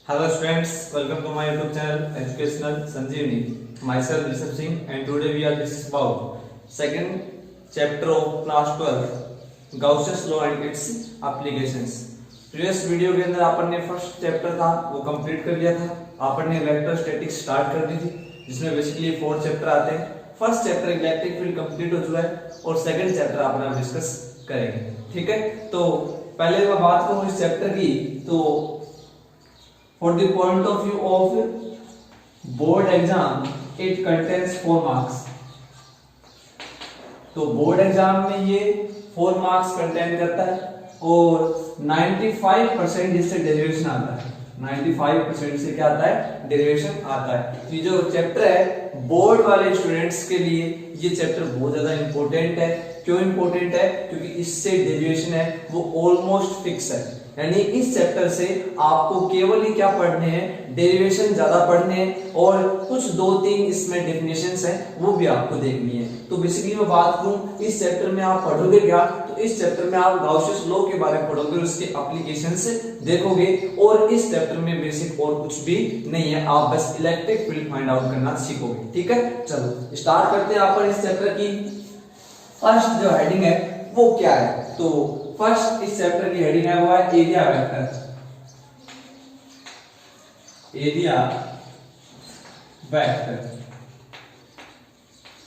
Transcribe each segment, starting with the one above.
Hello students, welcome to my YouTube channel Educational Sanjeevani. Myself Rishabh Singh and today we are discussing about second chapter of class 12 Gauss's law and its applications. Previous video के अंदर अपन ने first chapter था वो complete कर लिया था। अपन ने electrostatics start कर दी थी जिसमें बेसिकली 4 चैप्टर आते हैं। First chapter electric field complete हो चुका है और सेकंड चैप्टर अपन डिस्कस करेंगे। ठीक है, तो पहले मैं बात करूं इस चैप्टर की, तो for the point of view of board exam it contains 4 marks। तो बोर्ड एग्जाम में ये 4 मार्क्स कंटेन करता है और 95% इससे डेरिवेशन आता है। 95% से क्या आता है? डेरिवेशन आता है। ये जो चैप्टर है बोर्ड वाले स्टूडेंट्स के लिए ये चैप्टर बहुत ज्यादा इंपॉर्टेंट है। क्यों इंपॉर्टेंट है? क्योंकि इससे डेरिवेशन है वो ऑलमोस्ट फिक्स है। यानी इस चैप्टर से आपको केवल ही क्या पढ़ने हैं? डेरिवेशन ज्यादा पढ़ने हैं और कुछ 2-3 इसमें डेफिनेशंस हैं वो भी आपको देखनी है। तो बेसिकली मैं बात करूं इस चैप्टर में आप पढ़ोगे क्या, तो इस चैप्टर में आप गाउसियस लॉ के बारे में पढ़ोगे, उसके एप्लीकेशंस देखोगे और इस चैप्टर में बेसिक और कुछ भी नहीं है, आप बस इलेक्ट्रिक फील्ड फाइंड आउट करना सीखोगे। ठीक है, चलो स्टार्ट करते हैं अपन इस चैप्टर की। फर्स्ट जो हेडिंग है वो क्या है? तो फर्स्ट इस चैप्टर की हेडिंग है वो है एरिया वेक्टर। एरिया वेक्टर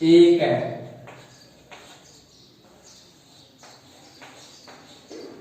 एक है।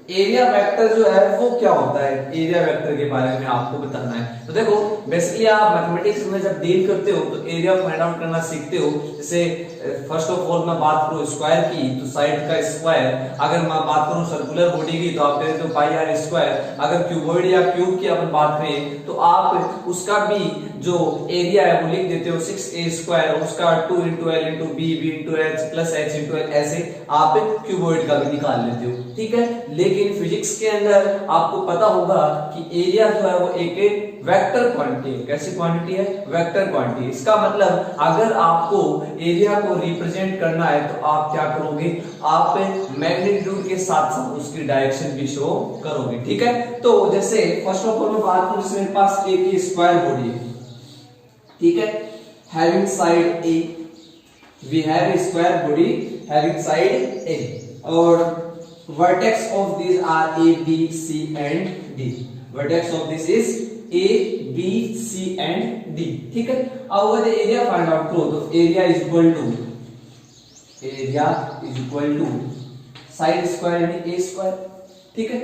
एरिया वेक्टर जो है वो क्या होता है, एरिया वेक्टर के बारे में आपको बताना है। तो देखो बेसिकली आप मैथमेटिक्स में जब डील करते हो तो एरिया फाइंड आउट करना सीखते हो। जैसे फर्स्ट ऑफ ऑल मैं बात करूं स्क्वायर की, तो साइड का स्क्वायर। अगर मैं बात करूं सर्कुलर बॉडी की तो आप कहते हो पाई आर स्क्वायर। अगर क्यूबॉइड या क्यूब की अपन बात करें तो आप उसका भी जो एरिया है वो लिख देते हो 6a स्क्वायर, उसका 2 into l into b into h plus h into l, ऐसे आप क्यूबॉइड का भी निकाल लेते हो। ठीक है, लेकिन फिजिक्स के अंदर आपको पता होगा कि एरिया जो है वो एक वेक्टर क्वांटिटी है। कैसी क्वांटिटी है? Vector quantity. इसका मतलब अगर आपको एरिया को रिप्रेजेंट करना है तो आप क्या करोगे? आप मैग्नीट्यूड के साथ साथ उसकी डायरेक्शन भी शो करोगे। ठीक है, तो जैसे फर्स्ट ऑफ ऑल मैं बात करूं, मेरे पास एक ही स्क्वायर बॉडी है। ठीक है, having side A, we have a square body having side a और vertex of these are a, b, c and d। vertex of this is a, b, c and d। ठीक है, अब अगर area find out करो तो area is equal to side square यानी a square. ठीक है,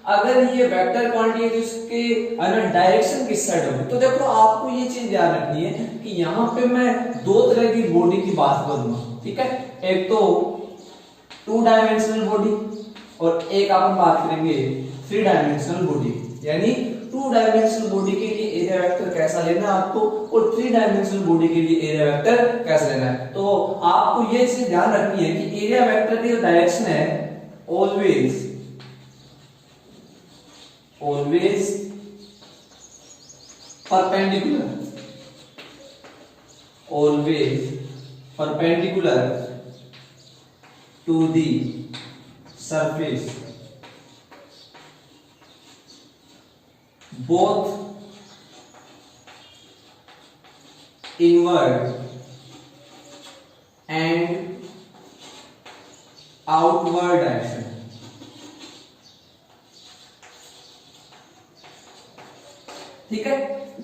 अगर ये वेक्टर क्वांटिटी है तो इसके अगर डायरेक्शन किस साइड होगी, तो देखो आपको ये चीज ध्यान रखनी है कि यहाँ पे मैं 2 तरह की बॉडी की बात करूंगा। ठीक है, एक तो 2 डायमेंशनल बॉडी और एक अपन बात करेंगे 3 डायमेंशनल बॉडी। यानी 2 डायमेंशनल बॉडी के लिए एरिया वेक्टर कैसा लेना है आपको और 3 डायमेंशनल बॉडी के लिए एरिया वेक्टर कैसा लेना है। तो आपको ये चीज ध्यान रखनी है कि एरिया वेक्टर की डायरेक्शन है always perpendicular to the surface both inward and outward direction। ठीक है,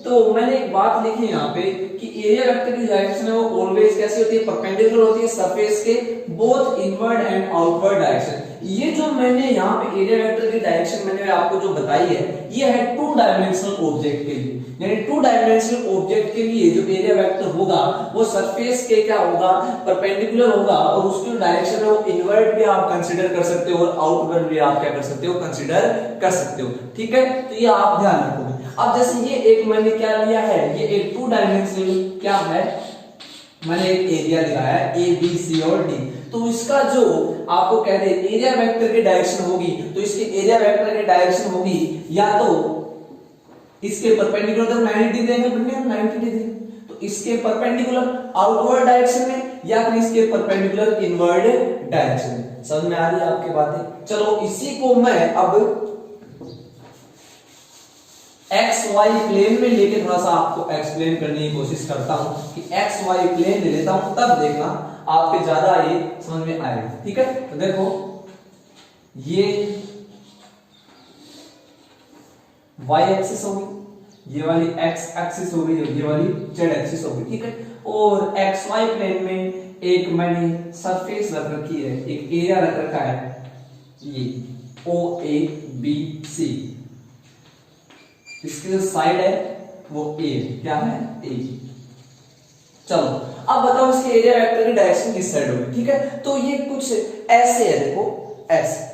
तो मैंने एक बात लिखी है यहाँ पे कि एरिया वेक्टर की डायरेक्शन है वो ऑलवेज कैसी होती है? परपेंडिकुलर होती है सरफेस के both inward and outward direction. ये जो मैंने यहाँ पे एरिया वेक्टर की डायरेक्शन मैंने आपको जो बताई है ये है 2 डायमेंशनल ऑब्जेक्ट के लिए। यानी 2 डायमेंशनल ऑब्जेक्ट के लिए जो एरिया वेक्टर होगा वो सरफेस के क्या होगा? परपेंडिकुलर होगा और उसकी डायरेक्शन है वो इनवर्ड भी आप कंसीडर कर सकते हो और आउटवर्ड भी आप क्या कर सकते हो? कंसीडर कर सकते हो। ठीक है, तो ये आप ध्यान रखोगे। अब जैसे ये एक मैंने क्या लिया है, ये एक 2 डायमेंशनल क्या है, मैंने एक एरिया लिया है ए बी सी और डी। तो इसका जो आपको कह दे एरिया वेक्टर की डायरेक्शन होगी तो इसके एरिया वेक्टर की डायरेक्शन होगी या तो इसके परपेंडिकुलर तो 90 डिग्री देंगे, 90 डिग्री, तो इसके परपेंडिकुलर आउटवर्ड डायरेक्शन में या फिर इसके परपेंडिकुलर इनवर्ड डायरेक्शन में। समझ में आ रही है आपकी बातें? चलो इसी को मैं अब एक्स वाई प्लेन में लेके थोड़ा सा आपको एक्सप्लेन करने की कोशिश करता हूं कि एक्स वाई प्लेन ले लेता हूं, तब देखना आपके ज्यादा ये समझ में आएगा। ठीक है, तो देखो ये वाई एक्सिस होगी, ये वाली एक्स एक्सिस हो गई, ये वाली जेड एक्सिस हो गई। ठीक है, और एक्स वाई प्लेन में एक मैंने सरफेस रख रखी है, एक एरिया रख रखा है, ये ओ ए बी सी, इसकी जो साइड है वो ए, क्या है ए। चलो अब बताओ इसके एरिया वेक्टर की डायरेक्शन किस साइड होगी। ठीक है, तो ये कुछ ऐसे है, देखो ऐसे,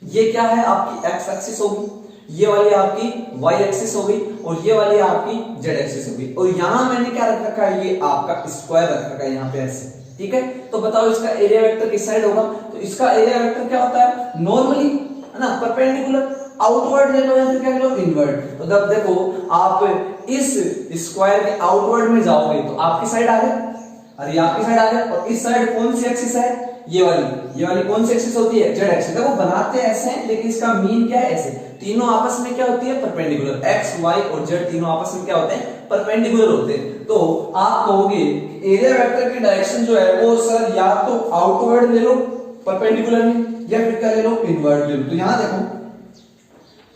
ये क्या है आपकी एक्स एक्सिस होगी, ये वाली आपकी वाई एक्सिस हो गई, और ये वाली आपकी जेड एक्सिस हो गई, और यहां मैंने क्या रख रखा है, ये आपका स्क्वायर रख रखा है यहाँ पे ऐसे। ठीक है, तो बताओ इसका एरिया वेक्टर किस साइड होगा। तो इसका एरिया वेक्टर क्या होता है, नॉर्मली है ना, परपेंडिकुलर, आउटवर्ड ले लो या फिर क्या ले लो, इनवर्ड। तो जब देखो आप इस स्क्वायर के आउटवर्ड में जाओगे तो आपकी साइड आ गई, अरे आपकी साइड आ गई, और इस साइड कौन सी एक्सिस है, ये वाली कौन सी एक्सिस होती है, जेड एक्सिस। देखो बनाते ऐसे हैं लेकिन इसका मीन क्या है, ऐसे तीनों आपस में क्या होती है, परपेंडिकुलर, एक्स वाई और जेड तीनों आपस में क्या होते हैं, परपेंडिकुलर होते हैं। तो आप कहोगे एरिया वेक्टर की डायरेक्शन जो है वो सर या तो आउटवर्ड ले लो परपेंडिकुलर में, या फिर क्या ले लो, इनवर्ड ले लो। तो यहां देखो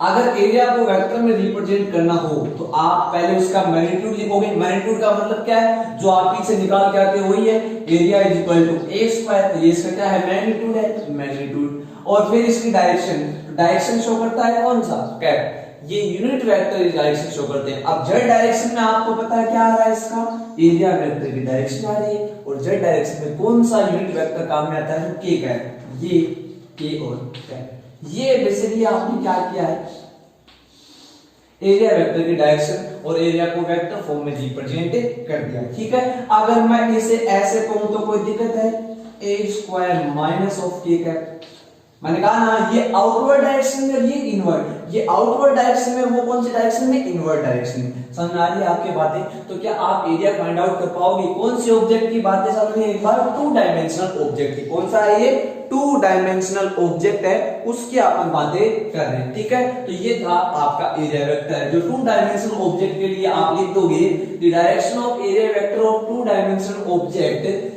अगर एरिया को वेक्टर में रिप्रेजेंट करना हो तो आप पहले उसका मैग्नीट्यूड लिखोगे। मैग्नीट्यूड का मतलब क्या है, जो आप पीछे निकाल के आते हैं वही है, area is equal to A square. तो ये इसका क्या है, मैग्नीट्यूड है, मैग्नीट्यूड। और फिर इसकी डायरेक्शन, डायरेक्शन शो करता है कौन सा, कैप, ये यूनिट वेक्टर डायरेक्शन शो करते हैं। अब जेड डायरेक्शन में आपको पता है क्या आ रहा है, इसका एरिया वेक्टर की डायरेक्शन आ रही है, और जेड डायरेक्शन में कौन सा यूनिट वेक्टर काम में आता है, के कैप, ये के और कैप। ये बेसिकली आपने क्या किया है, एरिया वेक्टर की डायरेक्शन और एरिया को वेक्टर फॉर्म में रिप्रेजेंट कर दिया। ठीक है, अगर मैं इसे ऐसे कहूं तो कोई दिक्कत है, ए स्क्वायर माइनस ऑफ के कैप। मैंने कहा ना ये आउटवर्ड डायरेक्शन में, ये इनवर्ड, ये आउटवर्ड डायरेक्शन में, वो कौन सी डायरेक्शन में, इनवर्ड डायरेक्शन में। समझ में आ रही है आपकी बातें। तो क्या आप एरिया फाइंड आउट कर पाओगे, कौन सी ऑब्जेक्ट की बातें चल रही है, एक बार टू डायमेंशनल ऑब्जेक्ट की। कौन सा है ये, टू डायमेंशनल ऑब्जेक्ट है, उसकी आप बातें कर रहे हैं। ठीक है, तो ये था आपका एरिया वेक्टर, जो टू डायमेंशनल ऑब्जेक्ट के लिए आप लिख दोगे the direction of area vector of two dimensional object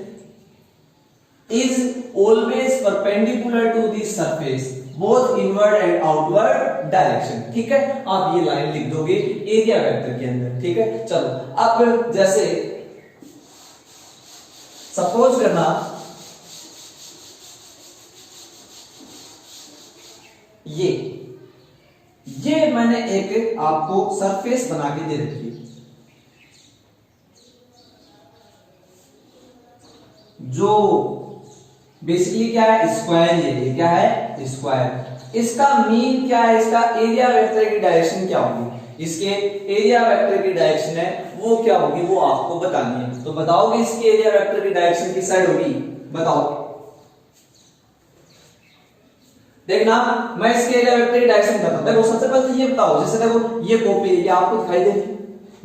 is always perpendicular to the surface both inward and outward direction। ठीक है, आप ये लाइन लिख दोगे एरिया वेक्टर के अंदर। ठीक है, चलो अब जैसे सपोज करना ये मैंने एक आपको सरफेस बना के दे रखी है, जो बेसिकली क्या है, स्क्वायर। ये क्या है, स्क्वायर। इसका मीन क्या है, इसका एरिया वेक्टर की डायरेक्शन क्या होगी, इसके एरिया वेक्टर की डायरेक्शन है वो क्या होगी, वो आपको बतानी है। तो बताओगे इसके एरिया वेक्टर की डायरेक्शन किस साइड होगी, बताओ। देखना मैं इसके एरिया वेक्टर की डायरेक्शन बताता हूं। देखो सबसे पहले ये बताओ, जैसे देखो ये कॉपी, ये आपको दिखाई दे रही,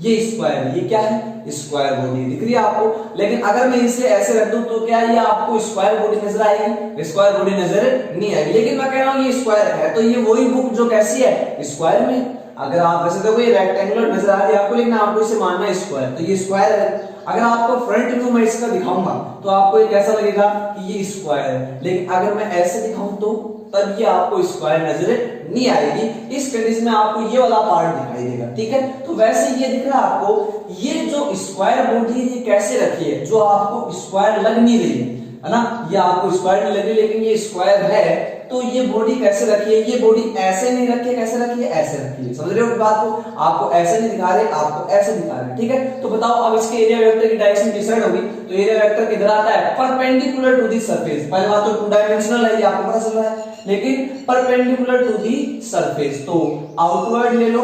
ये स्क्वायर, ये क्या है, स्क्वायर बॉडी दिख रही है आपको। लेकिन अगर मैं इसे ऐसे रख दूं तो क्या ये आपको स्क्वायर बॉडी नजर आएगी, स्क्वायर बॉडी नजर नहीं आएगी। लेकिन मैं कह रहा हूं ये स्क्वायर है, तो ये वही बुक जो कैसी है, स्क्वायर में। अगर आप वैसे देखो ये रेक्टेंगुलर नजर आ रही है आपको, लेकिन आपको इसे मानना है स्क्वायर, तो ये स्क्वायर है। अगर आपको फ्रंट व्यू में इसका दिखाऊंगा तो आपको ये कैसा लगेगा कि ये स्क्वायर है, लेकिन अगर मैं ऐसे दिखाऊं तो तब ये आपको स्क्वायर नजर नहीं आएगी। इस कंडीशन में आपको ये वाला पार्ट दिखाई देगा। ठीक है, तो वैसे ये दिख रहा है आपको, ये जो स्क्वायर बॉडी ये कैसे रखी है, जो आपको स्क्वायर लग नहीं रही है ना, ये आपको स्क्वायर नहीं लग रही लेकिन ये स्क्वायर है। तो ये बॉडी कैसे रखी है, ये बॉडी ऐसे नहीं रखी है, कैसे रखी है, ऐसे रखी है। समझ रहे हो बात को, आपको ऐसे नहीं दिखा रहे, आपको ऐसे दिखा रहे। ठीक है, तो बताओ अब इसके एरिया वेक्टर की डायरेक्शन किस साइड होगी। तो एरिया वेक्टर किधर आता है, परपेंडिकुलर टू दी सरफेस। पहले बात तो टू डायमेंशनल है, ये आपको पता चल रहा है, लेकिन परपेंडिकुलर टू दी सरफेस। तो आउटवर्ड ले लो,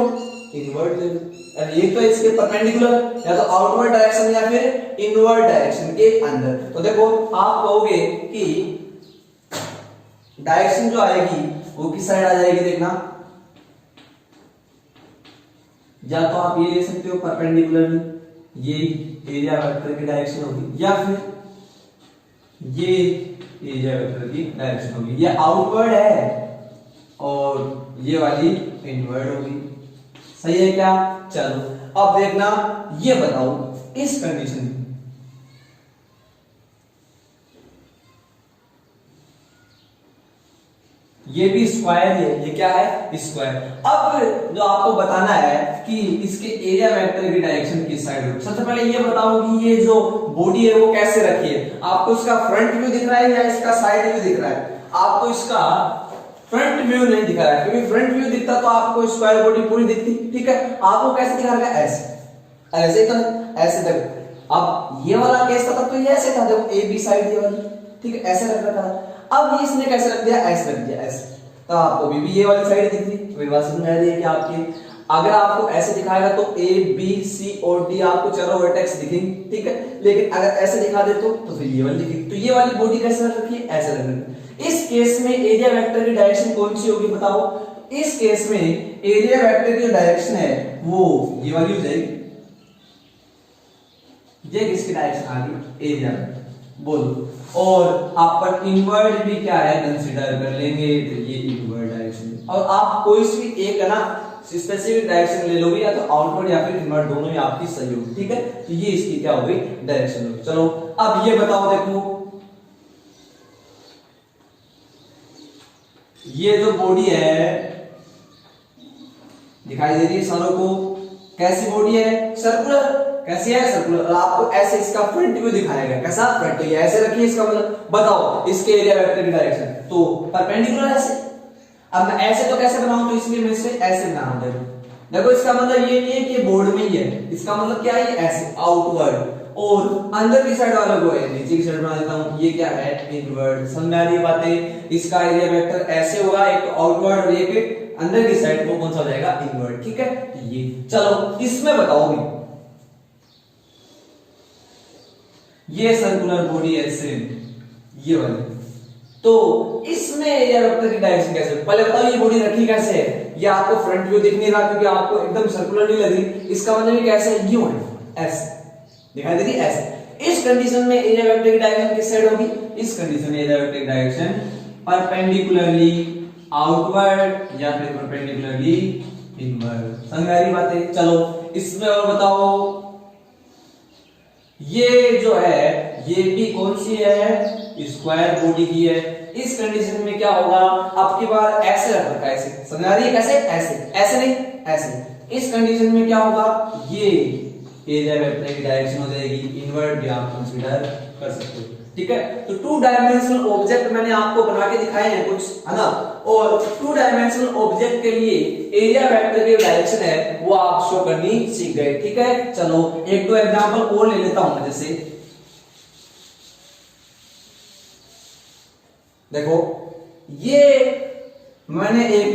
इनवर्ड ले लो, ये तो इसके परपेंडिकुलर, या तो आउटवर्ड डायरेक्शन या फिर इनवर्ड डायरेक्शन के अंदर। तो देखो आप कहोगे कि डायरेक्शन जो आएगी वो किस साइड आ जाएगी, देखना, या तो आप ये ले सकते हो परपेंडिकुलरली, ये एरिया वेक्टर की डायरेक्शन होगी, या फिर ये एरिया वेक्टर की डायरेक्शन होगी। ये आउटवर्ड है, और ये वाली इनवर्ड होगी। सही है क्या? चलो अब देखना, ये बताओ इस कंडीशन में ये भी स्क्वायर है, ये क्या है? स्क्वायर। अब जो आपको बताना है कि इसके एरिया वेक्टर की डायरेक्शन किस साइड होगी। सबसे पहले ये बताओ कि ये जो बॉडी है वो कैसे रखी है। आपको इसका फ्रंट व्यू दिख रहा है या इसका साइड व्यू दिख रहा है? आपको इसका फ्रंट व्यू नहीं दिख रहा है, क्योंकि फ्रंट व्यू दिखता तो आपको स्क्वायर बॉडी पूरी दिखती। ठीक है, आपको कैसे दिखा रहा है? ऐसे, ऐसे तो ऐसे तक। अब ये वाला केस था तो ये ऐसे था, देखो ए बी साइड ये वाली, ठीक है, ऐसे रख रखा था। अब ये इसने कैसे रख दिया? ऐसे रख दिया, ऐसे। तो आपको भी ये वाली साइड दिख रही, तो बात समझ आ रही है कि आपकी अगर आपको ऐसे दिखाएगा तो ए बी सी और डी आपको चारों वर्टेक्स दिखेंगे, ठीक है। लेकिन अगर ऐसे दिखा दे तो फिर ये वाली दिखेगी। तो ये वाली बॉडी कैसे रख रखी है? ऐसे रख रखी है। इस केस में एरिया वेक्टर की डायरेक्शन कौन सी होगी बताओ? इस केस में एरिया वेक्टर की डायरेक्शन है वो ये वाली हो जाएगी। ये किसकी डायरेक्शन आ गई? Area vector. बोलो। और आप पर इनवर्ड भी क्या है कंसीडर कर लेंगे, तो ये इनवर्ड डायरेक्शन। और आप कोई सी एक है ना स्पेसिफिक डायरेक्शन ले लोगे, या तो आउटवर्ड या फिर इनवर्ड, दोनों ही आपकी सही होगी। ठीक है, तो ये इसकी क्या होगी? डायरेक्शन होगी। चलो अब ये बताओ, देखो ये जो बॉडी है दिखाई दे रही है सारों को, कैसी बॉडी है? सर्कुलर। कैसी है? सर्कुलर। आपको ऐसे इसका फ्रंट व्यू दिखाएगा, कैसा? फ्रंट। तो ये ऐसे रखिए, इसका मतलब बताओ इसके एरिया वेक्टर की डायरेक्शन तो परपेंडिकुलर ऐसे। अब मैं ऐसे तो कैसे बनाऊं? तो इसलिए मैं इसे ऐसे बना रहा हूं। देखो इसका मतलब ये नहीं है कि बोर्ड में ही है, इसका मतलब क्या है? ऐसे आउटवर्ड। और अंदर की साइड वाला को है नीचे की साइड बना देता हूं, ये क्या है? इनवर्ड। समझ आ रही है बातें? इसका एरिया वेक्टर ऐसे होगा, एक आउटवर्ड और एक अंदर की साइड, वो कौन सा हो जाएगा? इनवर्ड। ठीक है, ये चलो इसमें बताओ भी, ये सर्कुलर बॉडी है सेम ये वाली, तो इसमें एरिया वेक्टर की डायरेक्शन कैसे? पहले बताओ ये बॉडी रखी कैसे है? ये आपको फ्रंट व्यू दिख नहीं रहा क्योंकि आपको एकदम सर्कुलर नहीं लग रही। इसका मतलब ये कैसे है? यूं है, ऐसे दिखाई दे रही है, ऐसे। इस कंडीशन में एरिया वेक्टर की डायरेक्शन किस साइड होगी? इस कंडीशन में एरिया वेक्टर की डायरेक्शन परपेंडिकुलरली आउटवर्ड या फिर परपेंडिकुलरली इनवर्ड। समझ आ रही बातें? चलो इसमें और बताओ, ये जो है ये भी कौन सी है? स्क्वायर बॉडी की है। इस कंडीशन में क्या होगा? आपकी बार ऐसे रख रखा है, ऐसे। समझ आ रही है? कैसे? ऐसे, ऐसे नहीं, ऐसे। इस कंडीशन में क्या होगा? ये एरिया वेक्टर की डायरेक्शन हो जाएगी इनवर्ड, भी आप कंसीडर कर सकते हो। ठीक है, तो टू डायमेंशनल ऑब्जेक्ट मैंने आपको बना के दिखाए हैं कुछ, है ना। और टू डायमेंशनल ऑब्जेक्ट के लिए एरिया वेक्टर की डायरेक्शन है वो आप शो करनी सीख गए। ठीक है, चलो एक दो एग्जांपल और ले लेता हूं। जैसे देखो ये मैंने एक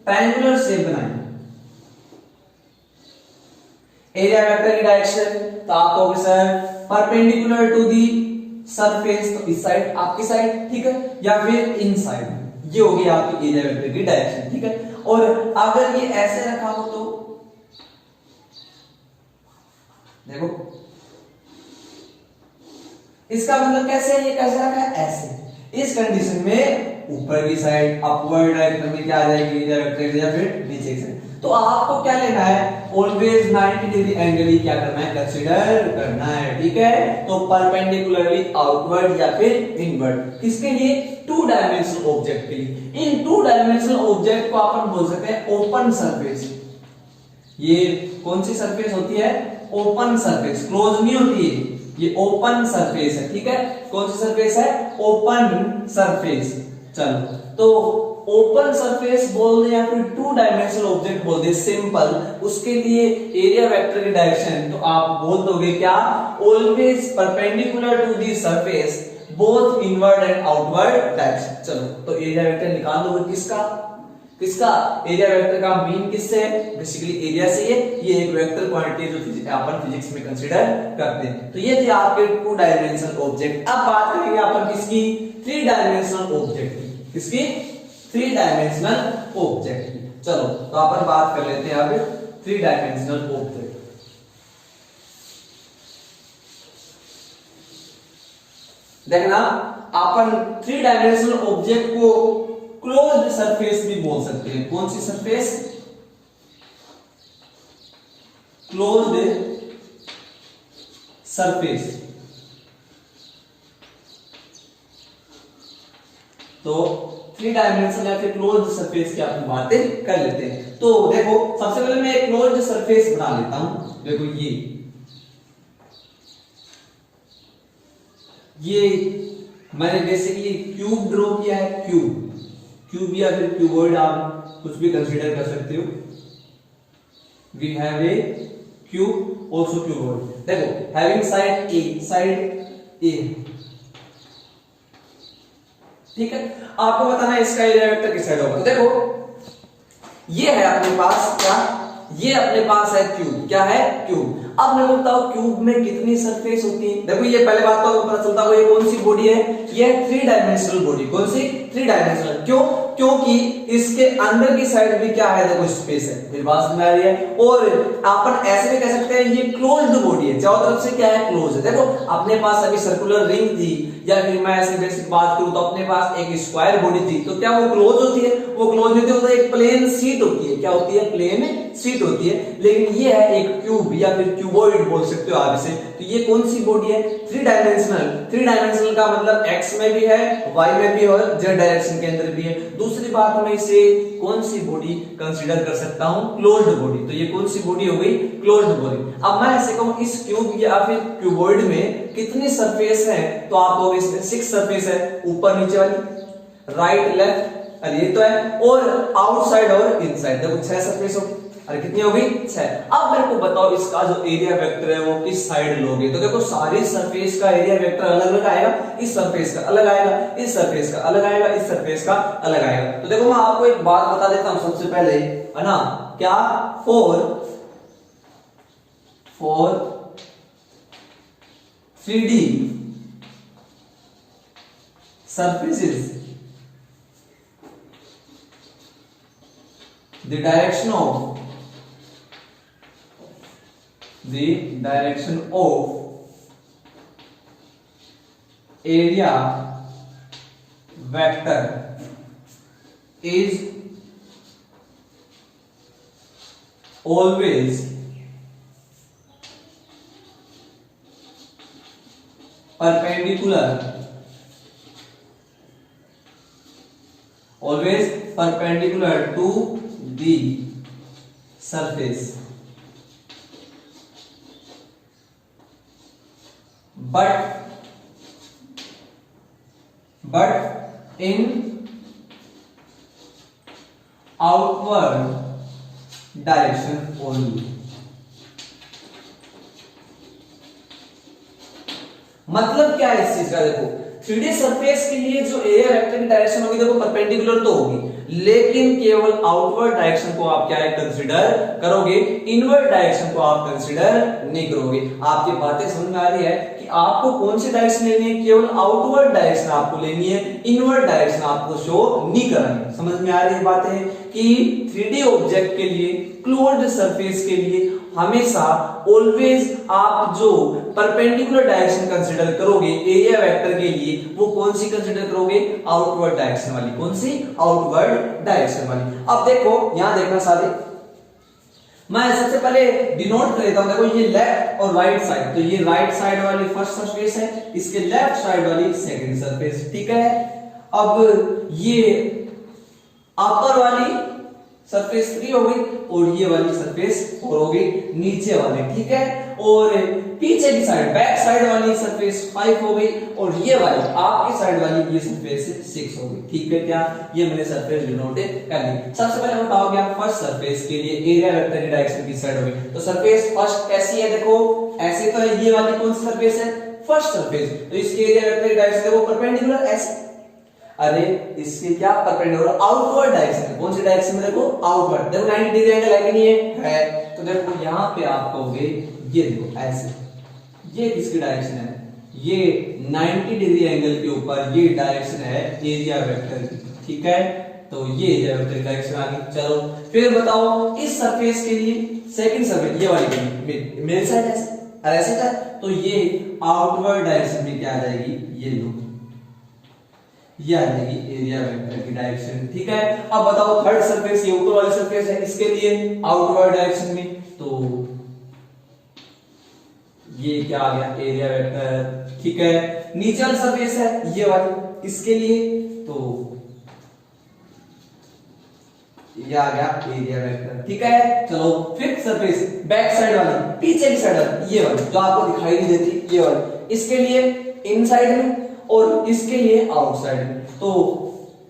ट्रायंगुलर शेप बनाई, एरिया वेक्टर की डायरेक्शन तो आप कहोगे sir perpendicular to the surface, तो इस साइड आपकी साइड, ठीक है, या फिर इन साइड, ये होगी आपकी एरिया वेक्टर की डायरेक्शन। ठीक है, और अगर ये ऐसे रखा हो तो देखो इसका मतलब कैसे है? ये कैसे रखा है? ऐसे। इस कंडीशन में ऊपर की साइड अपवर्ड डायरेक्शन में क्या आ जाएगी? एरिया वेक्टर, या फिर नीचे की साइड। तो आपको क्या लेना है? ऑलवेज 90 डिग्री एंगल ही क्या करना है? कंसीडर करना है। ठीक है, तो परपेंडिकुलरली आउटवर्ड या फिर इनवर्ड, किसके लिए? टू डायमेंशनल ऑब्जेक्ट के लिए। इन टू डायमेंशनल ऑब्जेक्ट को अपन बोल सकते हैं ओपन सरफेस। ये कौन सी सरफेस होती है? ओपन सरफेस, क्लोज नहीं होती है, ये ओपन सरफेस है। ठीक है, कौन सी सरफेस है? Open surface. चलो तो ओपन सरफेस बोल दे या फिर टू डायमेंशनल ऑब्जेक्ट बोल दे, सिंपल। उसके लिए एरिया वेक्टर की डायरेक्शन तो आप बोल दोगे क्या? Always perpendicular to the surface both inward and outward direction. चलो तो एरिया वेक्टर निकाल दोगे किसका? किसका? एरिया वेक्टर का मीन किससे है? बेसिकली एरिया से। ये एक वेक्टर क्वांटिटी जो अपन फिजिक्स में कंसीडर करते हैं। तो ये थे आपके टू डायमेंशनल ऑब्जेक्ट। अब बात करेंगे अपन किसकी? थ्री डायमेंशनल ऑब्जेक्ट की। किसकी? थ्री डायमेंशनल ऑब्जेक्ट की। चलो तो अपन बात कर लेते हैं अब थ्री डायमेंशनल ऑब्जेक्ट। देखना अपन थ्री डायमेंशनल ऑब्जेक्ट को क्लोज्ड सरफेस भी बोल सकते हैं। कौन सी सरफेस? Closed surface. तो 3 डायमेंशनल या फिर क्लोज्ड सरफेस की अपन बातें कर लेते हैं। तो देखो सबसे पहले मैं एक क्लोज्ड सरफेस बना लेता हूं। देखो ये मैंने बेसिकली क्यूब ड्रॉ किया है। क्यूब या फिर क्यूबॉइड आप कुछ भी कंसीडर कर सकते हो। We have a cube also cuboid. देखो हैविंग साइड ए, ठीक है। आपको बताना है इसका एरिया वेक्टर किस साइड होगा। तो देखो ये है अपने पास क्या, ये अपने पास है क्यूब। क्या है? क्यूब। अब मैं बोलता हूं क्यूब में कितनी सरफेस होती है। देखो ये पहले बात तो आपको पता चलता है ये कौन सी बॉडी है, ये 3 डायमेंशनल बॉडी। कौन सी? 3 डायमेंशनल। क्यों? क्योंकि इसके अंदर की साइड भी क्या है, देखो स्पेस है। मेरी बात समझ आ रही है। और अपन ऐसे भी कह सकते हैं ये क्लोज्ड बॉडी है, चारों तरफ से क्या है, क्लोज है। देखो अपने पास अभी सर्कुलर रिंग थी, या फिर मैं ऐसे बेसिक बात करूं तो अपने पास एक स्क्वायर बॉडी थी, तो क्या वो क्लोज होती है? वो क्लोज नहीं होती, एक प्लेन शीट होती है। क्या होती है? प्लेन शीट होती है। लेकिन ये है एक क्यूब या फिर क्यूबॉइड बोल सकते हो आप इसे। तो ये कौन सी बॉडी है? 3 डायमेंशनल। 3 डायमेंशनल का मतलब एक्स में भी है, वाई में भी है और जेड डायरेक्शन के अंदर भी है। दूसरी बात मैं इसे कौन सी बॉडी कंसीडर कर सकता हूं? Closed body. तो ये कौन सी बॉडी हो गई? Closed body. अब मैं ऐसे कहूं इस क्यूब या फिर क्यूबॉइड में कितनी सरफेस है, तो आप कहोगे इसमें 6 सरफेस है, ऊपर नीचे वाली, राइट लेफ्ट, अरे ये तो है, और आउटसाइड और इनसाइड। देखो 6 सरफेस होगी। अरे कितनी हो गई? 6। अब मेरे को बताओ इसका जो एरिया वेक्टर है वो किस साइड लोगे। तो देखो सारी सरफेस का एरिया वेक्टर अलग अलग आएगा। इस सरफेस का अलग आएगा, इस सरफेस का अलग आएगा, इस सरफेस का अलग आएगा। तो देखो मैं आपको एक बात बता देता हूं सबसे पहले, है ना, क्या? For 3D surfaces the direction of area vector is always perpendicular to the surface, but in outward direction only। मतलब क्या है इस चीज का? देखो 3D सरफेस के लिए जो एरिया वेक्टर की डायरेक्शन होगी, देखो परपेंडिकुलर तो होगी, लेकिन केवल आउटवर्ड डायरेक्शन को आप क्या है कंसीडर करोगे, इनवर्ड डायरेक्शन को आप कंसीडर नहीं करोगे। आपकी बातें समझ में आ रही है कि आपको कौन सी डायरेक्शन लेनी है? केवल आउटवर्ड डायरेक्शन आपको लेनी है, इनवर्ड डायरेक्शन आपको शो नहीं करनी। समझ में आ रही है बातें कि 3D ऑब्जेक्ट के लिए, क्लोज्ड सरफेस के लिए हमेशा ऑलवेज आप जो परपेंडिकुलर डायरेक्शन कंसीडर करोगे एरिया वेक्टर के लिए, वो कौन सी कंसीडर करोगे? आउटवर्ड डायरेक्शन वाली। कौन सी? आउटवर्ड डायरेक्शन वाली। अब देखो यहां देखना सारे, मैं सबसे पहले डिनोट कर लेता हूं। देखो ये लेफ्ट और राइट साइड, तो ये राइट साइड वाली फर्स्ट सरफेस है, इसके लेफ्ट साइड वाली सेकंड सरफेस, ठीक है। अब ये अपर वाली सरफेस 3 हो गई और ये वाली सरफेस 4 हो गई, नीचे वाली, ठीक है। और पीछे की साइड, बैक साइड वाली सरफेस 5 हो गई और ये वाली आपकी साइड वाली ये सरफेस 6 हो गई, ठीक है। क्या ये मैंने सरफेस डिनोट कर ली। सबसे पहले बताओ क्या फर्स्ट सरफेस के लिए एरिया वेक्टर की डायरेक्शन किस साइड होगी। तो सरफेस फर्स्ट कैसी है? देखो ऐसे तो है, ये वाली कौन सी सरफेस है? First surface. तो इसके एरिया वेक्टर की डायरेक्शन देखो परपेंडिकुलर ऐसे, अरे इसके क्या परपेंडिकुलर आउटवर्ड डायरेक्शन। कौन सी डायरेक्शन में? देखो आउटवर्ड। देखो 90 डिग्री एंगल है कि नहीं है? तो देखो यहां पे आप कहोगे ये देखो ऐसे, ये किसकी डायरेक्शन है? ये 90 डिग्री एंगल के ऊपर ये डायरेक्शन है एरिया वेक्टर की, ठीक है। तो ये एरिया वेक्टर की डायरेक्शन आ गई। चलो फिर बताओ इस सरफेस के लिए सेकंड सरफेस, ये वाली मेरे साइड ऐसे और ऐसे था, तो ये आउटवर्ड डायरेक्शन में क्या आ जाएगी? ये लो, ये आ जाएगी एरिया वेक्टर की डायरेक्शन। ठीक है, अब बताओ थर्ड सरफेस, ये ऊपर वाली सरफेस है, इसके लिए आउटवर्ड डायरेक्शन में, तो ये क्या आ गया एरिया वेक्टर। ठीक है, नीचे वाली सरफेस है ये वाली, इसके लिए तो ये आ गया एरिया वेक्टर। ठीक है, चलो फिफ्थ सरफेस बैक साइड वाली, पीछे की साइड वाली, ये वाली जो आपको दिखाई नहीं देती, ये वाली, इसके लिए इनसाइड में और इसके लिए आउटसाइड में। तो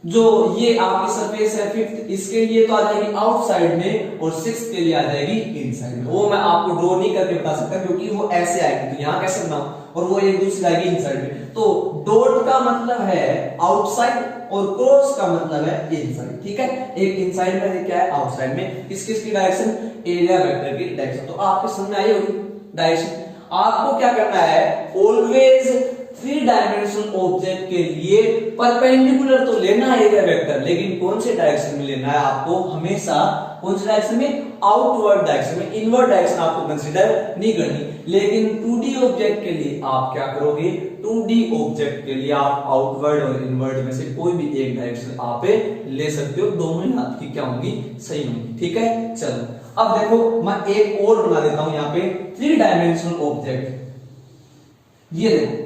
जो ये आपकी सरफेस है फिफ्थ, इसके लिए तो आ जाएगी आउटसाइड में और सिक्स्थ के लिए आ जाएगी इनसाइड में। वो मैं आपको ड्रॉ नहीं करके बता सकता क्योंकि वो ऐसे आएगी, तो यहां कैसे बनाऊं, और वो एक दूसरी आएगी इनसाइड में। तो डॉट का मतलब है आउटसाइड और क्रॉस का मतलब है इनसाइड। ठीक है, एक इनसाइड में है, क्या है आउटसाइड में। किसकी डायरेक्शन, एरिया वेक्टर की डायरेक्शन। तो आपके समझ में आई होगी डायरेक्शन। आपको क्या करना है, ऑलवेज थ्री डायमेंशनल ऑब्जेक्ट के लिए परपेंडिकुलर तो लेना है एरिया वेक्टर, लेकिन कौन से डायरेक्शन में लेना है आपको, हमेशा कौन से डायरेक्शन में, आउटवर्ड डायरेक्शन में। इनवर्ड डायरेक्शन आपको कंसीडर नहीं करनी। लेकिन 2D ऑब्जेक्ट के लिए आप क्या करोगे, 2D ऑब्जेक्ट के लिए आप आउटवर्ड और इनवर्ड में से कोई भी एक डायरेक्शन आप ले सकते हो, दोनों ही आपकी क्या होंगी, सही होंगी। ठीक है, चलो अब देखो मैं एक और बना देता हूं यहाँ पे थ्री डायमेंशनल ऑब्जेक्ट। ये देखो,